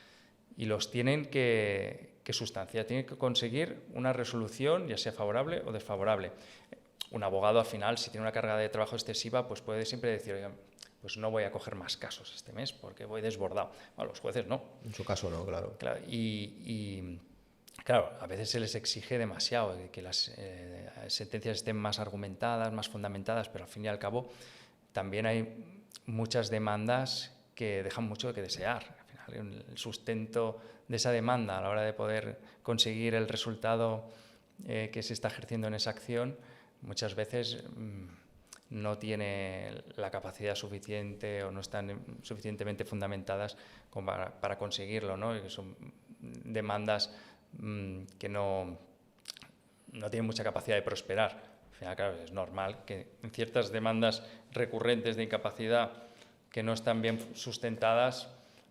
y los tienen que sustanciar, tienen que conseguir una resolución, ya sea favorable o desfavorable. Un abogado al final, si tiene una carga de trabajo excesiva, pues puede siempre decir, oiga, pues no voy a coger más casos este mes porque voy desbordado. Bueno, los jueces no. En su caso no, claro. Y claro, a veces se les exige demasiado, que las sentencias estén más argumentadas, más fundamentadas, pero al fin y al cabo también hay muchas demandas que dejan mucho que desear. Al final, el sustento de esa demanda a la hora de poder conseguir el resultado que se está ejerciendo en esa acción, muchas veces no tiene la capacidad suficiente o no están suficientemente fundamentadas como para conseguirlo, ¿no? Y que son demandas que no tienen mucha capacidad de prosperar. Al final, claro, es normal que en ciertas demandas recurrentes de incapacidad que no están bien sustentadas,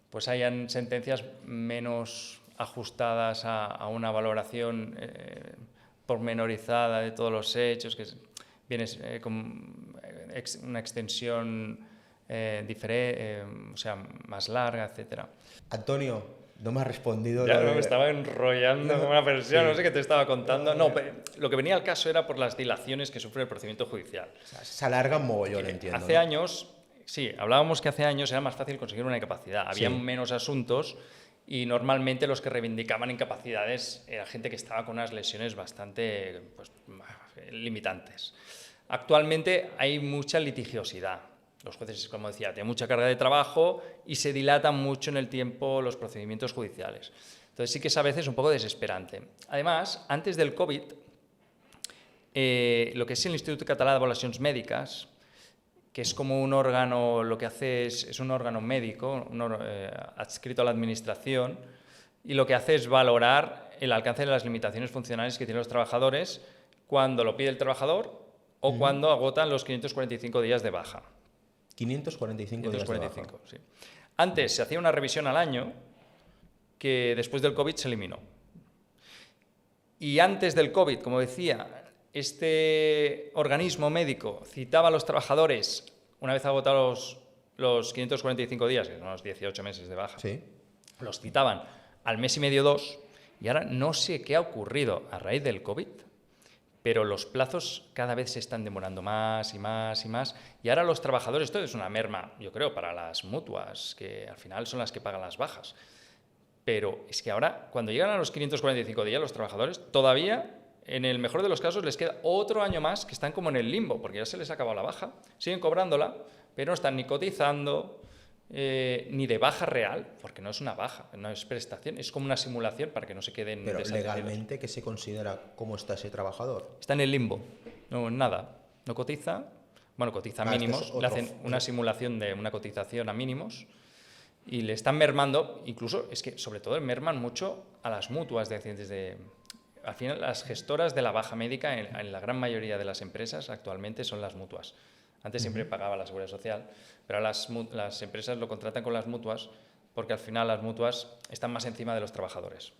pues hayan sentencias menos ajustadas a una valoración pormenorizada de todos los hechos, que viene con una extensión diferente, o sea, más larga, etcétera. Antonio, no me has respondido. Ya me estaba enrollando como una persiana, sí. No sé qué te estaba contando. No, pero lo que venía al caso era por las dilaciones que sufre el procedimiento judicial. O sea, se alarga un mogollón, entiendo. Hace años, sí, hablábamos que hace años era más fácil conseguir una incapacidad. Había menos asuntos y normalmente los que reivindicaban incapacidades era gente que estaba con unas lesiones bastante limitantes. Actualmente hay mucha litigiosidad. Los jueces, como decía, tienen mucha carga de trabajo y se dilatan mucho en el tiempo los procedimientos judiciales. Entonces sí que es a veces un poco desesperante. Además, antes del COVID, lo que es el Instituto Català d'Avaluacions Mèdiques, que es como un órgano, lo que hace es un órgano médico, adscrito a la administración, y lo que hace es valorar el alcance de las limitaciones funcionales que tienen los trabajadores cuando lo pide el trabajador o cuando agotan los 545 días de baja. 545 días de baja. Sí. Antes se hacía una revisión al año, que después del COVID se eliminó. Y antes del COVID, como decía, este organismo médico citaba a los trabajadores, una vez agotados los 545 días, que son los 18 meses de baja, Sí. los citaban al mes y medio, 2, y ahora no sé qué ha ocurrido a raíz del COVID, pero los plazos cada vez se están demorando más y más y más, y ahora los trabajadores, esto es una merma, yo creo, para las mutuas, que al final son las que pagan las bajas, pero es que ahora, cuando llegan a los 545 días, los trabajadores todavía, en el mejor de los casos, les queda otro año más que están como en el limbo, porque ya se les ha acabado la baja, siguen cobrándola, pero no están ni cotizando, ni de baja real, porque no es una baja, no es prestación, es como una simulación para que no se queden Pero desatendidos. legalmente, ¿qué se considera cómo está ese trabajador? Está en el limbo, no nada, no cotiza, bueno, cotiza mínimos, le hacen una simulación de una cotización a mínimos y le están mermando, incluso es que sobre todo merman mucho a las mutuas de accidentes de... Al final, las gestoras de la baja médica en la gran mayoría de las empresas actualmente son las mutuas. Antes siempre pagaba la Seguridad Social, pero ahora las empresas lo contratan con las mutuas porque al final las mutuas están más encima de los trabajadores.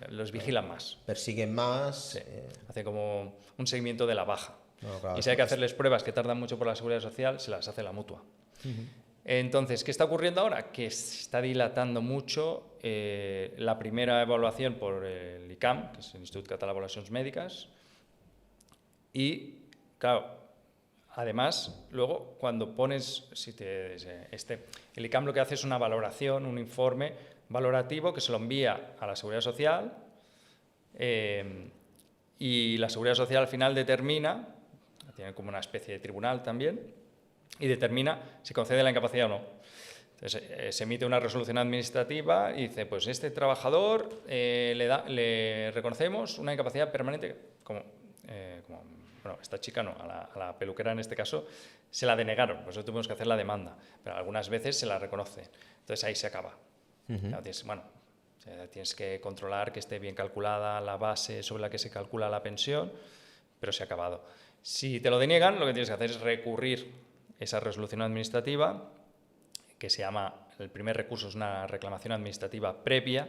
Los vigilan más. Persiguen más. Sí. Hace como un seguimiento de la baja. No, claro, y si hay que hacerles pruebas que tardan mucho por la Seguridad Social, se las hace la mutua. Entonces, ¿qué está ocurriendo ahora? Que se está dilatando mucho la primera evaluación por el ICAM, que es el Institut Català d'Avaluacions Mèdiques, y, claro, además, luego, cuando pones, el ICAM lo que hace es una valoración, un informe valorativo que se lo envía a la Seguridad Social y la Seguridad Social al final determina, tiene como una especie de tribunal también, y determina si concede la incapacidad o no. Entonces, se emite una resolución administrativa y dice, pues este trabajador le reconocemos una incapacidad permanente, bueno, esta chica no, a la peluquera en este caso se la denegaron, por eso tuvimos que hacer la demanda, pero algunas veces se la reconoce. Entonces ahí se acaba. Tienes que controlar que esté bien calculada la base sobre la que se calcula la pensión, pero se ha acabado. Si te lo deniegan, lo que tienes que hacer es recurrir esa resolución administrativa, que se llama, el primer recurso es una reclamación administrativa previa,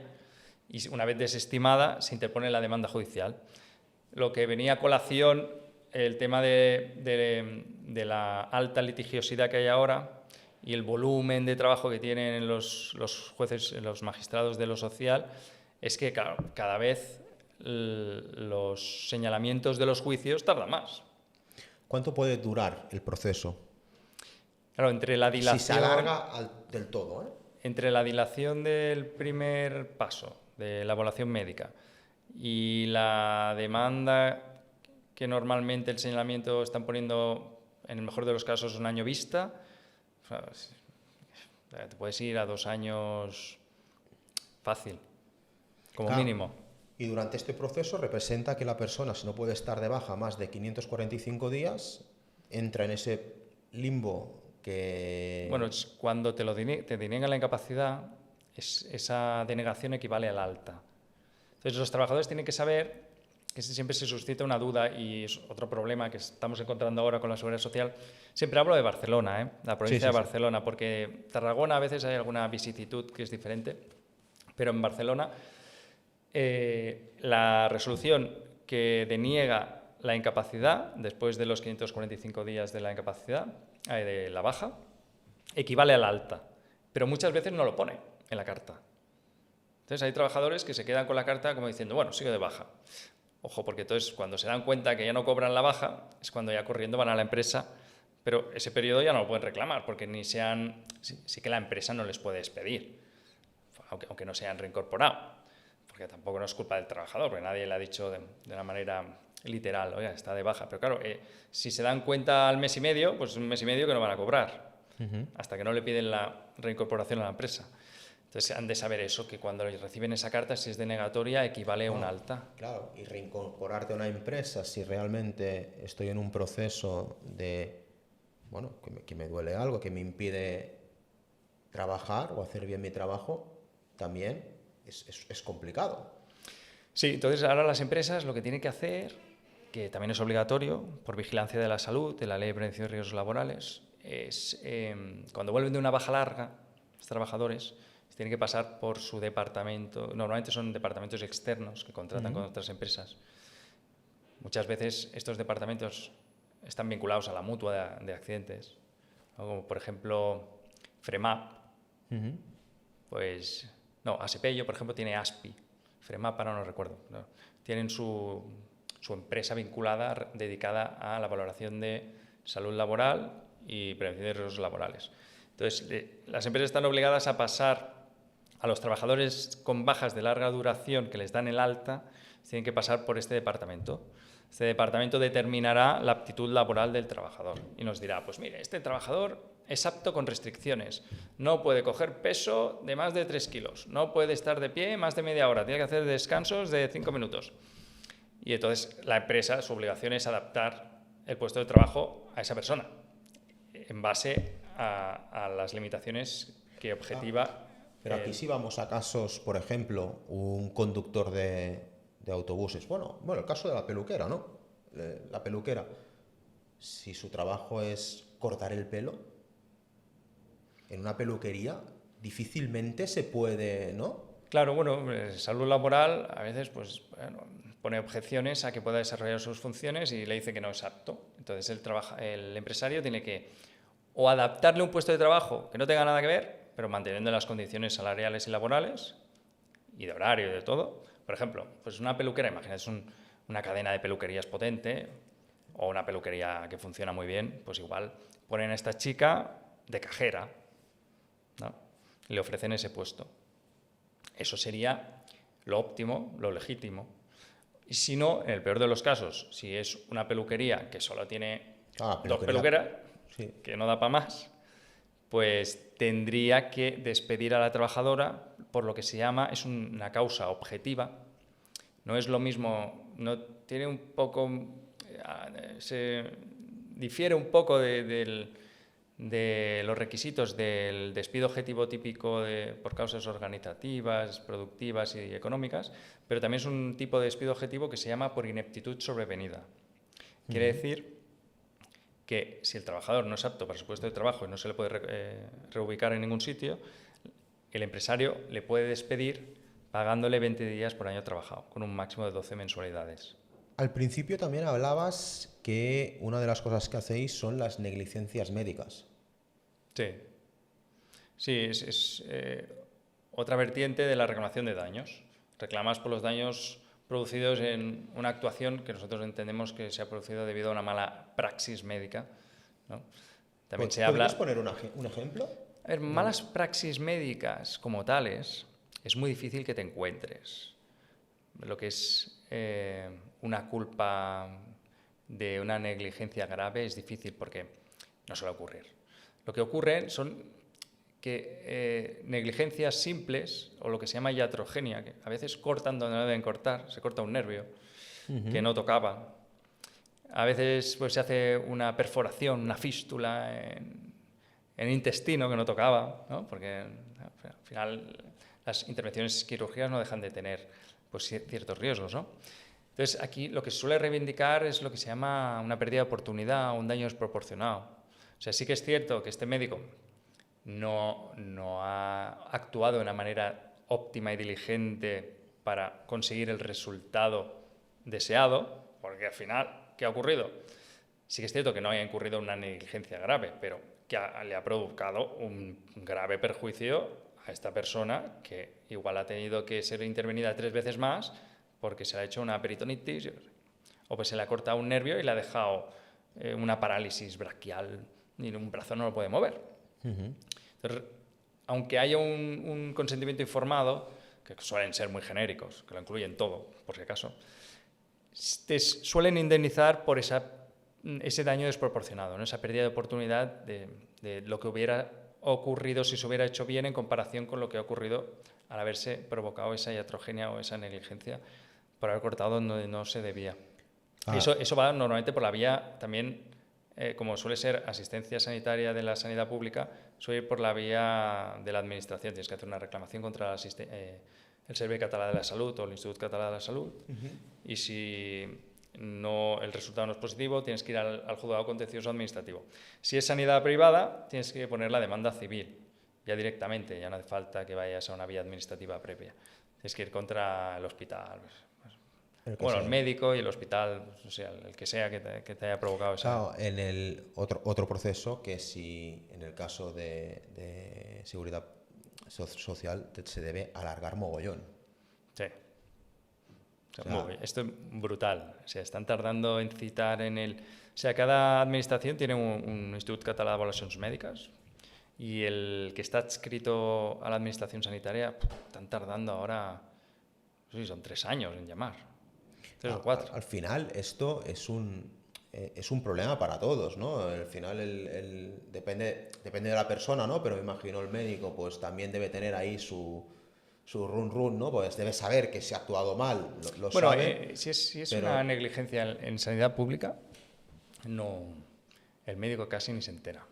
y una vez desestimada se interpone la demanda judicial. Lo que venía a colación, el tema de la alta litigiosidad que hay ahora y el volumen de trabajo que tienen los jueces, los magistrados de lo social, es que, claro, cada vez los señalamientos de los juicios tardan más. ¿Cuánto puede durar el proceso? Claro, entre la dilación... Si se alarga del todo, ¿eh? Entre la dilación del primer paso, de la evaluación médica, y la demanda que normalmente el señalamiento están poniendo, en el mejor de los casos, un año vista, te puedes ir a 2 años fácil, como mínimo. Y durante este proceso representa que la persona, si no puede estar de baja más de 545 días, entra en ese limbo que... Bueno, cuando te deniegan la incapacidad, esa denegación equivale al alta. Entonces, los trabajadores tienen que saber que siempre se suscita una duda, y es otro problema que estamos encontrando ahora con la Seguridad Social. Siempre hablo de Barcelona, la provincia de Barcelona, porque Tarragona a veces hay alguna vicisitud que es diferente, pero en Barcelona la resolución que deniega la incapacidad después de los 545 días de la incapacidad, de la baja, equivale al alta, pero muchas veces no lo pone en la carta. Entonces hay trabajadores que se quedan con la carta como diciendo, bueno, sigo de baja. Ojo, porque entonces cuando se dan cuenta que ya no cobran la baja, es cuando ya corriendo van a la empresa, pero ese periodo ya no lo pueden reclamar, porque sí que la empresa no les puede despedir, aunque no se hayan reincorporado, porque tampoco no es culpa del trabajador, porque nadie le ha dicho de una manera literal, oye, está de baja. Pero claro, si se dan cuenta al mes y medio, pues un mes y medio que no van a cobrar, hasta que no le piden la reincorporación a la empresa. Entonces han de saber eso, que cuando reciben esa carta, si es denegatoria, equivale a un alta. Claro, y reincorporarte a una empresa si realmente estoy en un proceso de, bueno, que me duele algo, que me impide trabajar o hacer bien mi trabajo, también es complicado. Sí, entonces ahora las empresas lo que tienen que hacer, que también es obligatorio por vigilancia de la salud, de la Ley de Prevención de Riesgos Laborales, es cuando vuelven de una baja larga, los trabajadores tienen que pasar por su departamento. Normalmente son departamentos externos que contratan con otras empresas. Muchas veces estos departamentos están vinculados a la mutua de accidentes, ¿no? Como por ejemplo FREMAP, pues no, Asepello, por ejemplo, tiene ASPI, FREMAP ahora no recuerdo, ¿no? Tienen su empresa vinculada, dedicada a la valoración de salud laboral y prevención de riesgos laborales. Entonces, las empresas están obligadas a pasar a los trabajadores con bajas de larga duración que les dan el alta, tienen que pasar por este departamento. Este departamento determinará la aptitud laboral del trabajador y nos dirá, pues mire, este trabajador es apto con restricciones, no puede coger peso de más de 3 kilos, no puede estar de pie más de media hora, tiene que hacer descansos de 5 minutos. Y entonces la empresa, su obligación es adaptar el puesto de trabajo a esa persona en base a las limitaciones que objetiva. Pero aquí si vamos a casos, por ejemplo, un conductor de autobuses, bueno, el caso de la peluquera, ¿no? La peluquera, si su trabajo es cortar el pelo, en una peluquería difícilmente se puede, ¿no? Claro, bueno, salud laboral a veces pues, pone objeciones a que pueda desarrollar sus funciones y le dice que no es apto. Entonces el empresario tiene que o adaptarle un puesto de trabajo que no tenga nada que ver, pero manteniendo las condiciones salariales y laborales y de horario y de todo. Por ejemplo, pues una peluquera, imagínate una cadena de peluquerías potente o una peluquería que funciona muy bien, pues igual ponen a esta chica de cajera, ¿no? Y le ofrecen ese puesto. Eso sería lo óptimo, lo legítimo. Y si no, en el peor de los casos, si es una peluquería que solo tiene dos peluqueras, sí, que no da para más, pues tendría que despedir a la trabajadora por lo que se llama, es una causa objetiva. No es lo mismo, no tiene un poco, se difiere un poco de los requisitos del despido objetivo típico por causas organizativas, productivas y económicas, pero también es un tipo de despido objetivo que se llama por ineptitud sobrevenida. Quiere decir que si el trabajador no es apto para su puesto de trabajo y no se le puede reubicar en ningún sitio, el empresario le puede despedir pagándole 20 días por año trabajado, con un máximo de 12 mensualidades. Al principio también hablabas que una de las cosas que hacéis son las negligencias médicas. Sí, sí, es otra vertiente de la reclamación de daños. Reclamas por los daños producidos en una actuación que nosotros entendemos que se ha producido debido a una mala praxis médica, ¿no? También se habla... ¿Podrías poner un ejemplo? A ver, malas praxis médicas como tales es muy difícil que te encuentres. Lo que es una culpa de una negligencia grave es difícil porque no suele ocurrir. Lo que ocurre son que negligencias simples, o lo que se llama iatrogenia, que a veces cortan donde no deben cortar, se corta un nervio que no tocaba. A veces pues, se hace una perforación, una fístula en el intestino que no tocaba, ¿no? Porque al final las intervenciones quirúrgicas no dejan de tener pues, ciertos riesgos, ¿no? Entonces aquí lo que se suele reivindicar es lo que se llama una pérdida de oportunidad o un daño desproporcionado. O sea, sí que es cierto que este médico no ha actuado de una manera óptima y diligente para conseguir el resultado deseado, porque al final, ¿qué ha ocurrido? Sí que es cierto que no haya incurrido en una negligencia grave, pero que le ha provocado un grave perjuicio a esta persona que igual ha tenido que ser intervenida 3 veces más porque se le ha hecho una peritonitis o pues se le ha cortado un nervio y le ha dejado una parálisis braquial y un brazo no lo puede mover. Entonces, aunque haya un consentimiento informado, que suelen ser muy genéricos, que lo incluyen todo, por si acaso, te suelen indemnizar por ese daño desproporcionado, ¿no? Esa pérdida de oportunidad de lo que hubiera ocurrido si se hubiera hecho bien en comparación con lo que ha ocurrido al haberse provocado esa iatrogenia o esa negligencia por haber cortado donde no se debía. Eso va normalmente por la vía también, como suele ser asistencia sanitaria de la sanidad pública, suele ir por la vía de la administración. Tienes que hacer una reclamación contra el Servei Català de la Salud o el Institut Català de la Salud, y si el resultado no es positivo, tienes que ir al juzgado contencioso administrativo. Si es sanidad privada, tienes que poner la demanda civil, ya directamente, ya no hace falta que vayas a una vía administrativa previa. Tienes que ir contra el hospital, el médico y el hospital, o sea, el que sea que te haya provocado esa... Claro, en el otro proceso, que si en el caso de seguridad social se debe alargar mogollón. Sí. Esto es brutal. O sea, están tardando en citar en el... O sea, cada administración tiene un Institut Català d'Avaluacions Mèdiques, y el que está adscrito a la administración sanitaria, están tardando ahora, no sé si son 3 años en llamar. 3 o 4. Al final esto es un problema para todos, ¿no? Al final depende de la persona, ¿no? Pero me imagino el médico pues también debe tener ahí su run, ¿no? Pues debe saber que se ha actuado mal, lo sabe. Si es una negligencia en sanidad pública, el médico casi ni se entera.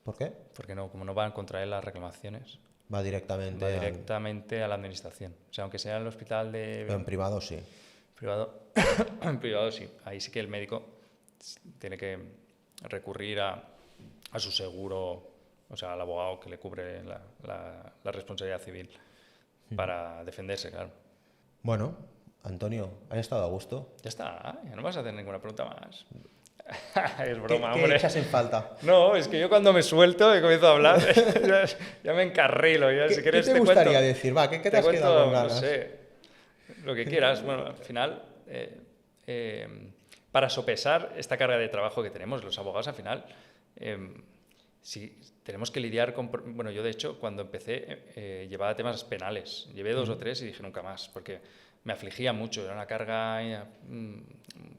¿Por qué? Porque como no van contra él las reclamaciones, va directamente a la administración. O sea, aunque sea el hospital de... Pero en privado sí. En privado sí. Ahí sí que el médico tiene que recurrir a su seguro, o sea, al abogado que le cubre la responsabilidad civil para defenderse, claro. Bueno, Antonio, ¿has estado a gusto? Ya está, ya no vas a hacer ninguna pregunta más. Es broma, ¿Qué hombre. echas en falta? No, es que yo cuando me suelto y comienzo a hablar, ya me encarrilo. Si ¿Qué quieres, te gustaría decir? Va, ¿qué te has quedado con ganas? No sé, lo que quieras. Bueno, al final, para sopesar esta carga de trabajo que tenemos los abogados, al final, si tenemos que lidiar con... Bueno, yo de hecho, cuando empecé, llevaba temas penales. Llevé 2 o 3 y dije nunca más, porque me afligía mucho. Era una carga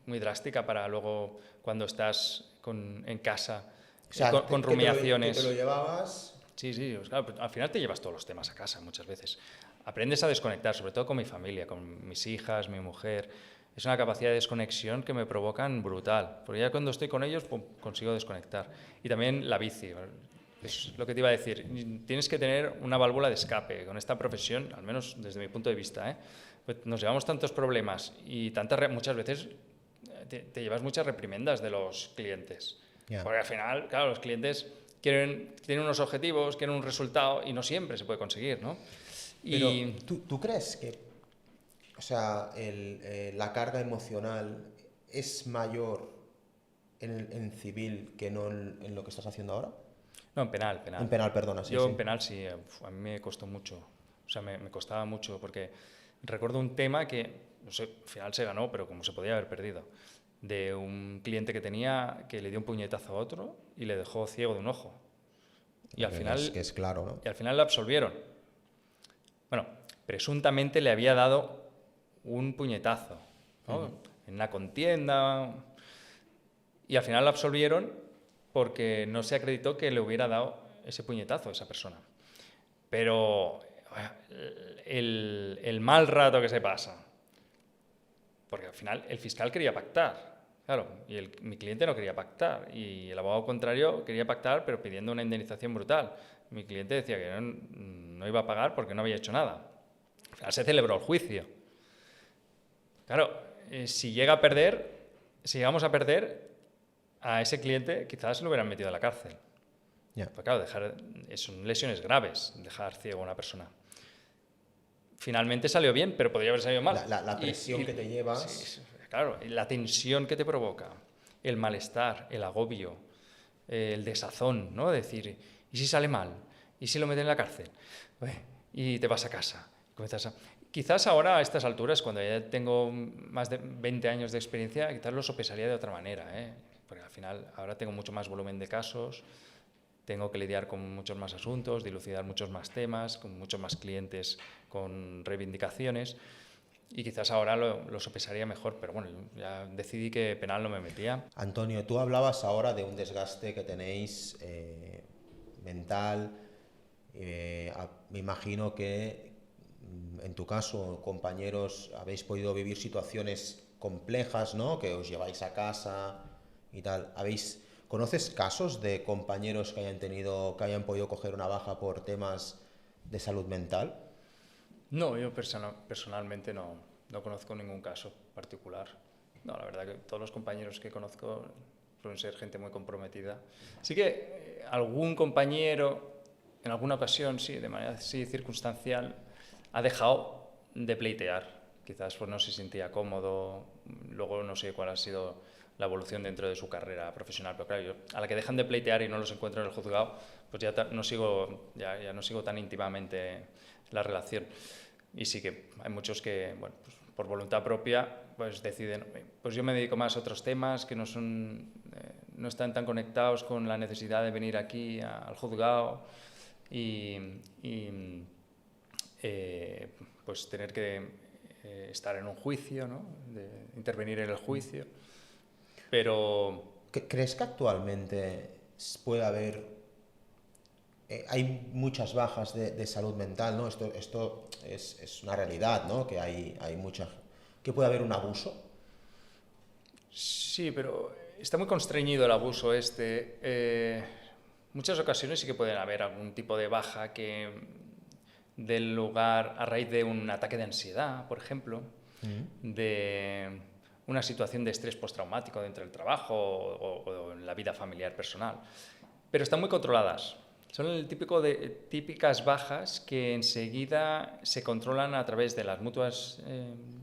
muy drástica para luego, cuando estás en casa, o sea, con rumiaciones. ¿Te lo llevabas? Sí, pues claro, al final te llevas todos los temas a casa muchas veces. Aprendes a desconectar, sobre todo con mi familia, con mis hijas, mi mujer. Es una capacidad de desconexión que me provocan brutal, porque ya cuando estoy con ellos consigo desconectar. Y también la bici, es lo que te iba a decir. Tienes que tener una válvula de escape con esta profesión, al menos desde mi punto de vista, ¿eh? Pues nos llevamos tantos problemas y muchas veces te llevas muchas reprimendas de los clientes. Yeah. Porque al final, claro, los clientes tienen unos objetivos, quieren un resultado y no siempre se puede conseguir, ¿no? Pero, ¿tú crees que, o sea, la carga emocional es mayor en civil que no en lo que estás haciendo ahora? No, en penal. En penal, perdona, sí. En penal sí, a mí me costó mucho. O sea, me costaba mucho porque recuerdo un tema que, no sé, al final se ganó, pero como se podía haber perdido, de un cliente que tenía que le dio un puñetazo a otro y le dejó ciego de un ojo. Y al final... Es que es claro, ¿no? Y al final le absolvieron. Bueno, presuntamente le había dado un puñetazo, ¿no? En una contienda. Y al final la absolvieron porque no se acreditó que le hubiera dado ese puñetazo a esa persona. Pero el mal rato que se pasa, porque al final el fiscal quería pactar, claro, y mi cliente no quería pactar, y el abogado contrario quería pactar, pero pidiendo una indemnización brutal. Mi cliente decía que no iba a pagar porque no había hecho nada. Al final se celebró el juicio. Claro, si llegamos a perder, a ese cliente quizás lo hubieran metido a la cárcel. Yeah. Pues claro, son lesiones graves, dejar ciego a una persona. Finalmente salió bien, pero podría haber salido mal. La presión que te llevas... Sí, claro, la tensión que te provoca, el malestar, el agobio, el desazón, ¿no? Decir, ¿y si sale mal? ¿Y si lo meten en la cárcel? Y te vas a casa. Quizás ahora, a estas alturas, cuando ya tengo más de 20 años de experiencia, quizás lo sopesaría de otra manera, ¿eh? Porque al final ahora tengo mucho más volumen de casos, tengo que lidiar con muchos más asuntos, dilucidar muchos más temas, con muchos más clientes con reivindicaciones, y quizás ahora lo sopesaría mejor, pero bueno, ya decidí que penal no me metía. Antonio, tú hablabas ahora de un desgaste que tenéis mental. Me imagino que en tu caso, compañeros, habéis podido vivir situaciones complejas, ¿no? Que os lleváis a casa y tal. ¿Conoces casos de compañeros que hayan podido coger una baja por temas de salud mental? No, yo personalmente no conozco ningún caso particular. No, la verdad que todos los compañeros que conozco suelen ser gente muy comprometida. Sí que algún compañero, en alguna ocasión, sí, de manera así circunstancial, ha dejado de pleitear. Quizás pues no se sentía cómodo, luego no sé cuál ha sido la evolución dentro de su carrera profesional, pero claro, a la que dejan de pleitear y no los encuentro en el juzgado, pues ya no sigo tan íntimamente la relación. Y sí que hay muchos que, bueno, pues por voluntad propia, pues deciden, pues yo me dedico más a otros temas que no están tan conectados con la necesidad de venir aquí al juzgado y pues tener que estar en un juicio, ¿no? De intervenir en el juicio. Pero ¿crees que actualmente puede haber... hay muchas bajas de salud mental, ¿no? Esto es una realidad, ¿no? Que hay muchas... ¿Que puede haber un abuso? Sí, pero está muy constreñido el abuso muchas ocasiones sí que pueden haber algún tipo de baja que del lugar a raíz de un ataque de ansiedad, por ejemplo, de una situación de estrés postraumático dentro del trabajo o en la vida familiar personal. Pero están muy controladas. Son el típico de típicas bajas que enseguida se controlan a través de las mutuas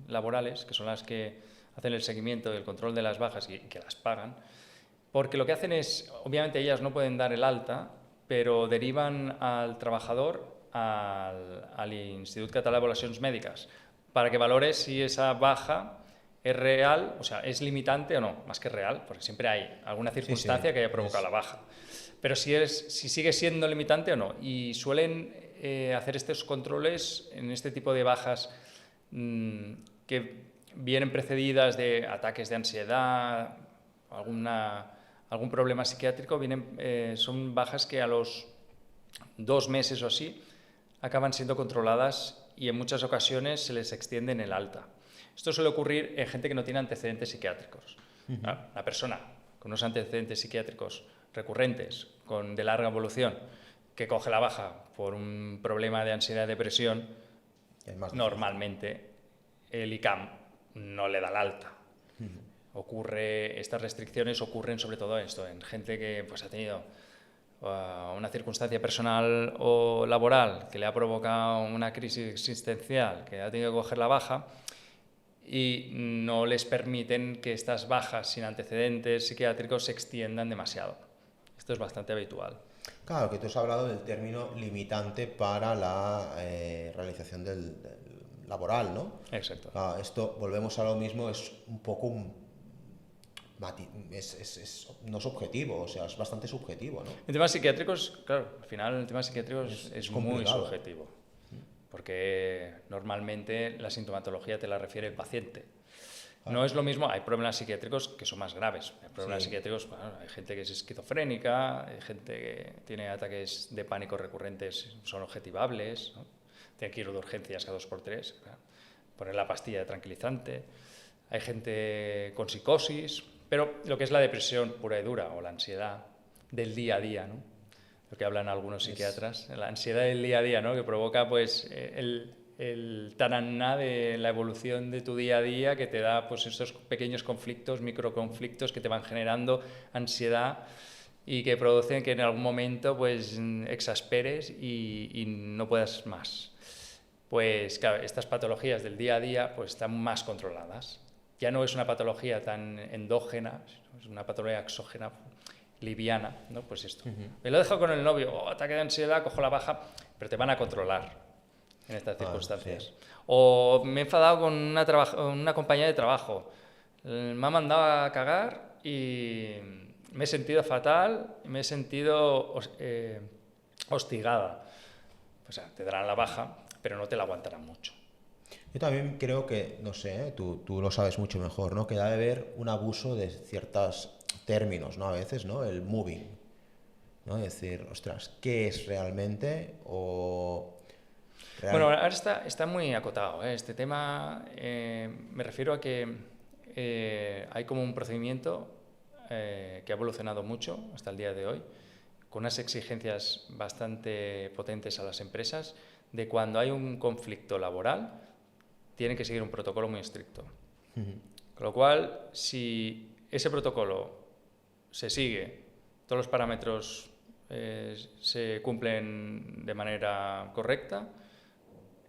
laborales, que son las que hacen el seguimiento y el control de las bajas y que las pagan, porque lo que hacen es, obviamente ellas no pueden dar el alta, pero derivan al trabajador al Institut Català d'Avaluacions Mèdiques para que valore si esa baja es real, o sea, es limitante o no, más que real, porque siempre hay alguna circunstancia que haya provocado la baja. Pero si sigue siendo limitante o no. Y suelen hacer estos controles en este tipo de bajas que vienen precedidas de ataques de ansiedad, algún problema psiquiátrico, son bajas que a los 2 meses o así acaban siendo controladas y en muchas ocasiones se les extiende en el alta. Esto suele ocurrir en gente que no tiene antecedentes psiquiátricos. Una persona con unos antecedentes psiquiátricos recurrentes, de larga evolución, que coge la baja por un problema de ansiedad y depresión, normalmente el ICAM no le da el alta. Estas restricciones ocurren sobre todo en gente que pues, ha tenido una circunstancia personal o laboral que le ha provocado una crisis existencial, que ha tenido que coger la baja y no les permiten que estas bajas sin antecedentes psiquiátricos se extiendan demasiado. Esto es bastante habitual. Claro, que tú has hablado del término limitante para la realización del laboral, ¿no? Exacto. Claro, esto, volvemos a lo mismo, es un poco no es objetivo, o sea, es bastante subjetivo, ¿no? En temas psiquiátricos, claro, al final el tema psiquiátrico es muy subjetivo, porque normalmente la sintomatología te la refiere el paciente. No es lo mismo, hay problemas psiquiátricos que son más graves. Hay problemas psiquiátricos, bueno, hay gente que es esquizofrénica, hay gente que tiene ataques de pánico recurrentes, son objetivables, ¿no? Tiene que ir de urgencias cada 2x3, claro. Poner la pastilla de tranquilizante. Hay gente con psicosis, pero lo que es la depresión pura y dura o la ansiedad del día a día, ¿no? Lo que hablan algunos psiquiatras, la ansiedad del día a día, ¿no? Que provoca pues el taraná de la evolución de tu día a día, que te da pues estos pequeños conflictos, microconflictos que te van generando ansiedad y que producen que en algún momento pues exasperes y no puedas más. Pues claro, estas patologías del día a día pues están más controladas. Ya no es una patología tan endógena, es una patología exógena, liviana, ¿no? Pues esto. Me lo he dejado con el novio, ataque de ansiedad, cojo la baja, pero te van a controlar en estas circunstancias. Sí. O me he enfadado con una compañía de trabajo, me ha mandado a cagar y me he sentido fatal, me he sentido hostigada. Pues te darán la baja, pero no te la aguantarán mucho. Yo también creo que, no sé, tú lo sabes mucho mejor, ¿no? Que debe haber un abuso de ciertos términos, ¿no? A veces, ¿no? El moving. ¿no? Es decir, ostras, ¿qué es realmente? Bueno, ahora está muy acotado, ¿eh? Este tema. Me refiero a que hay como un procedimiento que ha evolucionado mucho hasta el día de hoy, con unas exigencias bastante potentes a las empresas, de cuando hay un conflicto laboral, tienen que seguir un protocolo muy estricto. Con lo cual, si ese protocolo se sigue, todos los parámetros se cumplen de manera correcta,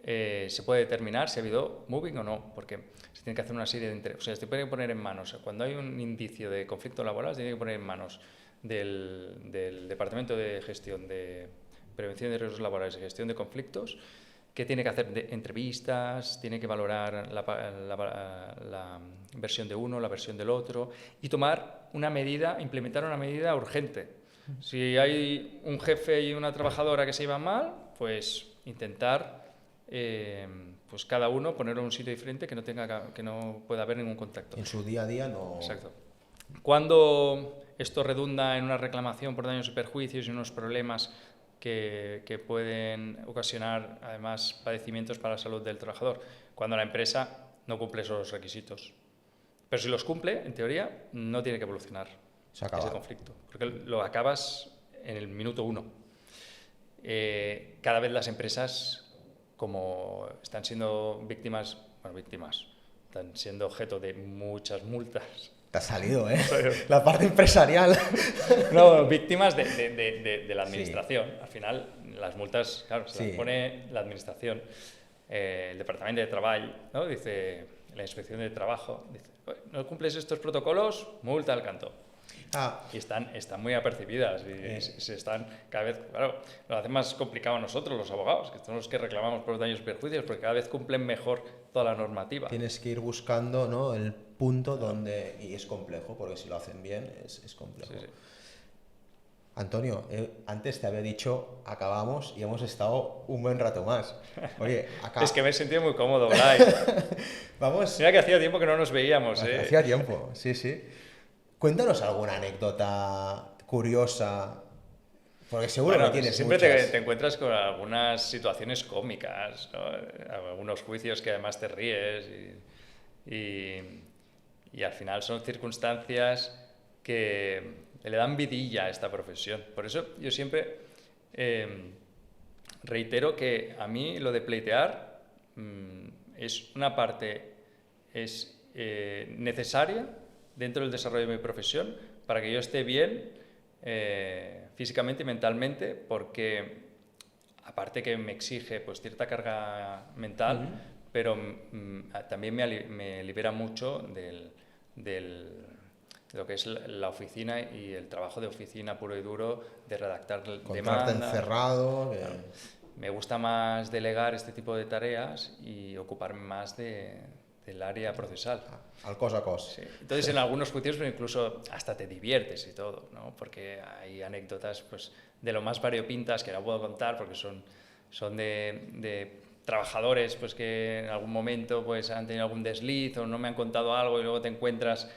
se puede determinar si ha habido moving o no, porque se tiene que hacer una serie de... O sea, se tiene que poner en manos, cuando hay un indicio de conflicto laboral, se tiene que poner en manos del Departamento de Gestión de Prevención de Riesgos Laborales y Gestión de Conflictos, que tiene que hacer entrevistas, tiene que valorar la versión de uno, la versión del otro, y tomar una medida, implementar una medida urgente. Si hay un jefe y una trabajadora que se llevan mal, pues intentar pues cada uno ponerlo en un sitio diferente que no pueda haber ningún contacto. En su día a día no... Exacto. Cuando esto redunda en una reclamación por daños y perjuicios y unos problemas que pueden ocasionar además padecimientos para la salud del trabajador, cuando la empresa no cumple esos requisitos. Pero si los cumple, en teoría, no tiene que evolucionar ese conflicto, porque lo acabas en el minuto 1. Cada vez las empresas, como están siendo víctimas, están siendo objeto de muchas multas. Te ha salido, ¿eh? La parte empresarial. No, víctimas de la administración. Sí. Al final, las multas, claro, se las pone la administración. El Departamento de Trabajo, ¿no? Dice, la Inspección de Trabajo, dice, no cumples estos protocolos, multa al canto. Y están muy apercibidas y se están cada vez, claro, lo hace más complicado a nosotros, los abogados, que somos los que reclamamos por los daños y perjuicios, porque cada vez cumplen mejor toda la normativa. Tienes que ir buscando, ¿no?, el punto donde, y es complejo, porque si lo hacen bien es complejo. Sí. Antonio, antes te había dicho acabamos y hemos estado un buen rato más. Oye, es que me he sentido muy cómodo, Blay. Vamos. Mira que hacía tiempo que no nos veíamos. Hacía tiempo, sí. Cuéntanos alguna anécdota curiosa, porque seguro que tienes siempre muchas. Te encuentras con algunas situaciones cómicas, ¿no? Algunos juicios que además te ríes y al final son circunstancias que le dan vidilla a esta profesión. Por eso yo siempre reitero que a mí lo de pleitear es una parte necesaria dentro del desarrollo de mi profesión para que yo esté bien físicamente y mentalmente, porque aparte que me exige pues cierta carga mental, pero también me libera mucho de lo que es la oficina y el trabajo de oficina puro y duro, de redactar demandas. Encerrado. Claro. Me gusta más delegar este tipo de tareas y ocuparme más del área procesal. Al cos a cos. Sí. Entonces, en algunos juicios incluso hasta te diviertes y todo, ¿no? Porque hay anécdotas pues, de lo más variopintas que no puedo contar porque son de trabajadores pues, que en algún momento pues, han tenido algún desliz o no me han contado algo y luego te encuentras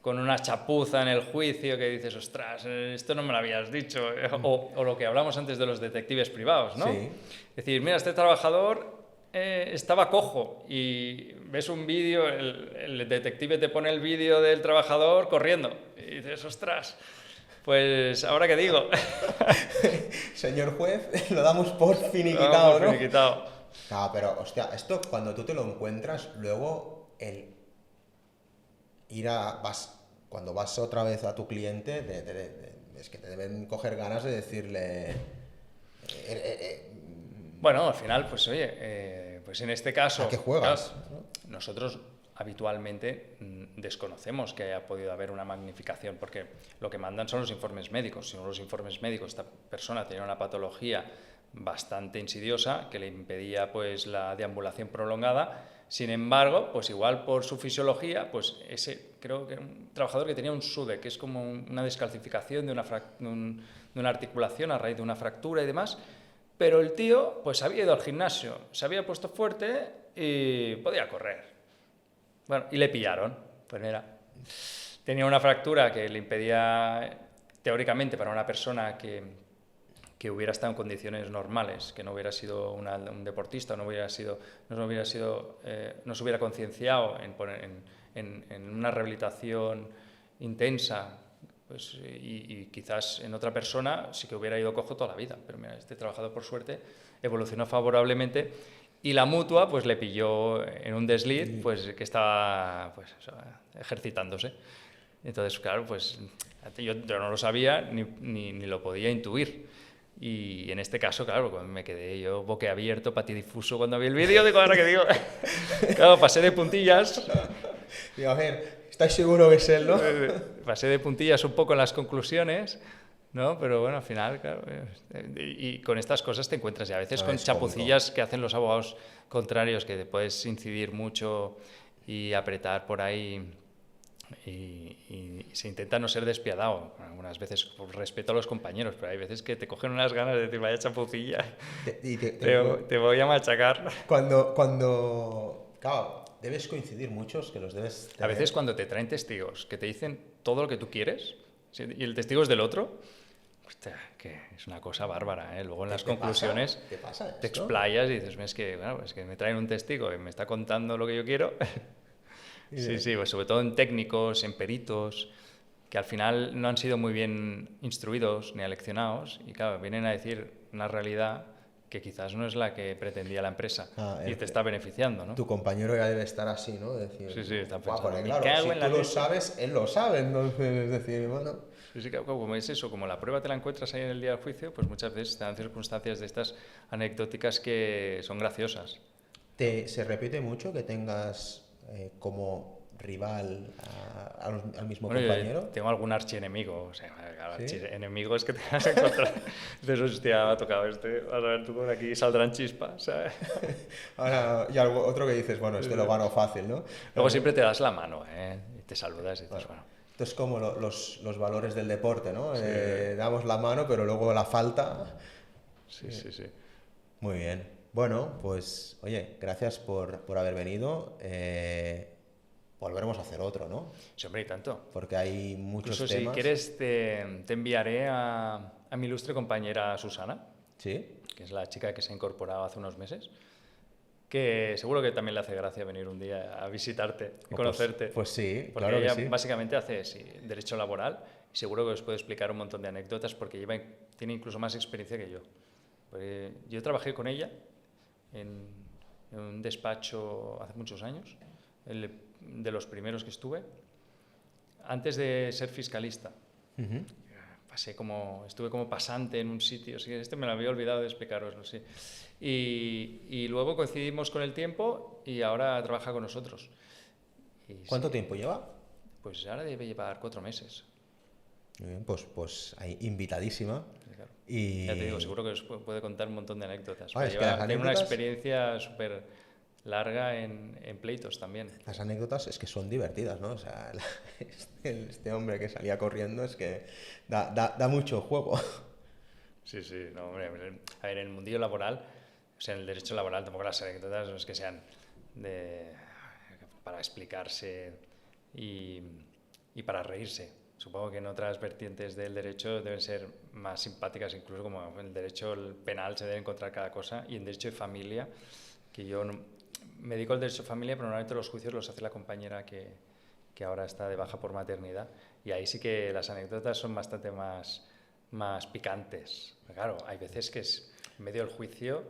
con una chapuza en el juicio que dices, ostras, esto no me lo habías dicho. O lo que hablamos antes de los detectives privados, ¿no? Sí. Es decir, mira, este trabajador estaba cojo y ves un vídeo, el detective te pone el vídeo del trabajador corriendo y dices, ostras, pues ahora qué digo. Señor juez, lo damos por finiquitado, ¿no? Finiquitado. Claro, pero hostia, esto cuando tú te lo encuentras, luego cuando vas otra vez a tu cliente, es que te deben coger ganas de decirle... Bueno, al final, pues oye, pues en este caso... ¿A qué juegas? Claro, nosotros habitualmente desconocemos que haya podido haber una magnificación, porque lo que mandan son los informes médicos. Si los informes médicos, esta persona tenía una patología bastante insidiosa que le impedía pues la deambulación prolongada. Sin embargo, pues igual por su fisiología, pues creo que era un trabajador que tenía un SUDE, que es como una descalcificación de una articulación a raíz de una fractura y demás, pero el tío pues había ido al gimnasio, se había puesto fuerte y podía correr. Bueno, y le pillaron. Pues mira, tenía una fractura que le impedía, teóricamente para una persona que que hubiera estado en condiciones normales, que no hubiera sido un deportista, no se hubiera concienciado en poner en una rehabilitación intensa, pues, y quizás en otra persona sí que hubiera ido cojo toda la vida. Pero mira, este trabajador, por suerte, evolucionó favorablemente y la mutua pues le pilló en un desliz, pues que estaba pues, ejercitándose. Entonces, claro, pues yo no lo sabía ni lo podía intuir. Y en este caso, claro, me quedé yo boquiabierto, patidifuso cuando vi el vídeo, digo, ahora que digo, claro, pasé de puntillas. Digo, a ver, ¿estáis seguro que es él, no? Pasé de puntillas un poco en las conclusiones, ¿no? Pero bueno, al final, claro, y con estas cosas te encuentras, y a veces con chapucillas que hacen los abogados contrarios, que te puedes incidir mucho y apretar por ahí, y se intenta no ser despiadado. Algunas veces por respeto a los compañeros, pero hay veces que te cogen unas ganas de decir, vaya chapucilla, te voy a machacar. Claro, debes coincidir muchos, que los debes tener. A veces cuando te traen testigos que te dicen todo lo que tú quieres, ¿sí? Y el testigo es del otro, hostia, que es una cosa bárbara, ¿eh? Luego en las conclusiones te explayas y dices, es que me traen un testigo y me está contando lo que yo quiero. Sí, pues sobre todo en técnicos, en peritos, que al final no han sido muy bien instruidos ni aleccionados y claro, vienen a decir una realidad que quizás no es la que pretendía la empresa y te está beneficiando, ¿no? Tu compañero ya debe estar así, ¿no? Decir, sí, está pensando, claro, si tú lo sabes, él lo sabe, entonces es decir, bueno... Sí, claro, como es eso, como la prueba te la encuentras ahí en el día del juicio, pues muchas veces te dan circunstancias de estas anecdóticas que son graciosas. ¿Se repite mucho que tengas como rival al mismo compañero? Tengo algún archienemigo, o sea, archienemigos que te vas a encontrar. Dices, hostia, me ha tocado este, vas a ver tú por aquí, saldrán chispas, ¿sabes? Ahora, y otro que dices, bueno, este lo gano fácil, ¿no? Luego siempre te das la mano, y te saludas y dices, bueno. Esto es como los valores del deporte, ¿no? Sí. Damos la mano, pero luego la falta... Sí. Muy bien. Bueno, pues, oye, gracias por haber venido. Volveremos a hacer otro, ¿no? Sí, hombre, y tanto. Porque hay muchos Incluso temas. Si quieres, te enviaré a mi ilustre compañera Susana, ¿Sí? Que es la chica que se ha incorporado hace unos meses, que seguro que también le hace gracia venir un día a visitarte y conocerte. Pues sí, porque claro ella que sí. Básicamente hace derecho laboral y seguro que os puede explicar un montón de anécdotas porque tiene incluso más experiencia que yo. Porque yo trabajé con ella en un despacho hace muchos años, de los primeros que estuve, antes de ser fiscalista. Estuve como pasante en un sitio, me lo había olvidado de explicaroslo, sí. Y luego coincidimos con el tiempo y ahora trabaja con nosotros. ¿Cuánto tiempo lleva? Pues ahora debe llevar 4 meses. Muy bien, pues ahí invitadísima. Sí, claro. Y... Ya te digo, seguro que os puede contar un montón de anécdotas. Tiene una experiencia súper larga en pleitos también. Las anécdotas es que son divertidas, ¿no? O sea, este hombre que salía corriendo es que da mucho juego. Sí, no, hombre, a ver, en el mundillo laboral, o sea, en el derecho laboral tampoco las anécdotas no es que sean para explicarse y para reírse. Supongo que en otras vertientes del derecho deben ser más simpáticas, incluso como en el derecho penal se debe encontrar cada cosa, y en derecho de familia, que yo me dedico al derecho de familia, pero normalmente los juicios los hace la compañera que ahora está de baja por maternidad, y ahí sí que las anécdotas son bastante más picantes. Pero claro, hay veces que en medio del juicio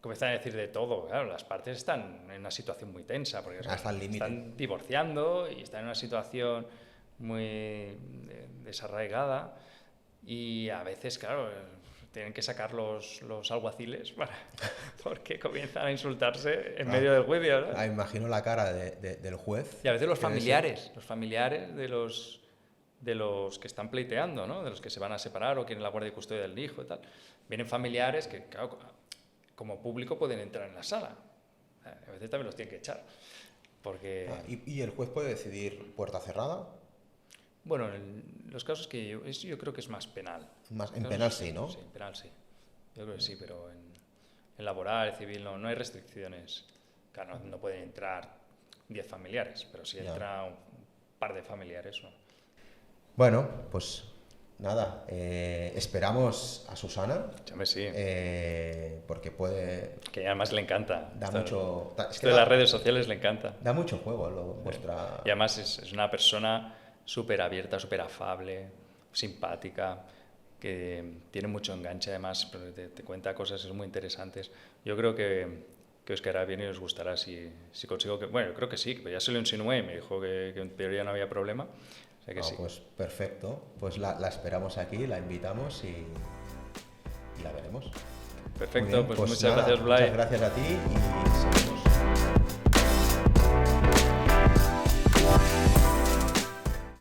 comienzan a decir de todo. Claro, las partes están en una situación muy tensa, porque están divorciando y están en una situación muy desarraigada, y a veces, claro, tienen que sacar los alguaciles porque comienzan a insultarse en medio del juicio, ¿no? Imagino la cara del juez. Y a veces los familiares de los que están pleiteando, ¿no? De los que se van a separar o quieren la guardia y custodia del hijo y tal. Vienen familiares que, claro, como público pueden entrar en la sala. A veces también los tienen que echar. Porque... ¿Y el juez puede decidir puerta cerrada? Bueno, en los casos que yo creo que es más penal. En penal sí, ¿no? Sí, en penal sí. Yo creo que sí, pero en laboral, civil, no hay restricciones. Claro, no pueden entrar 10 familiares, pero si entra un par de familiares, ¿no? Bueno, pues nada, esperamos a Susana, Sí. porque puede... Que además le encanta. Da mucho... Es Esto de las redes sociales le encanta. Da mucho juego vuestra... Y además es una persona súper abierta, súper afable, simpática, que tiene mucho enganche además, te cuenta cosas muy interesantes. Yo creo que os quedará bien y os gustará si consigo que... Bueno, yo creo que sí, pero ya se lo insinué y me dijo que en teoría no había problema. O sea que sí. Pues perfecto, pues la esperamos aquí, la invitamos y la veremos. Perfecto, pues muchas nada, gracias, Blay. Muchas gracias a ti y seguimos.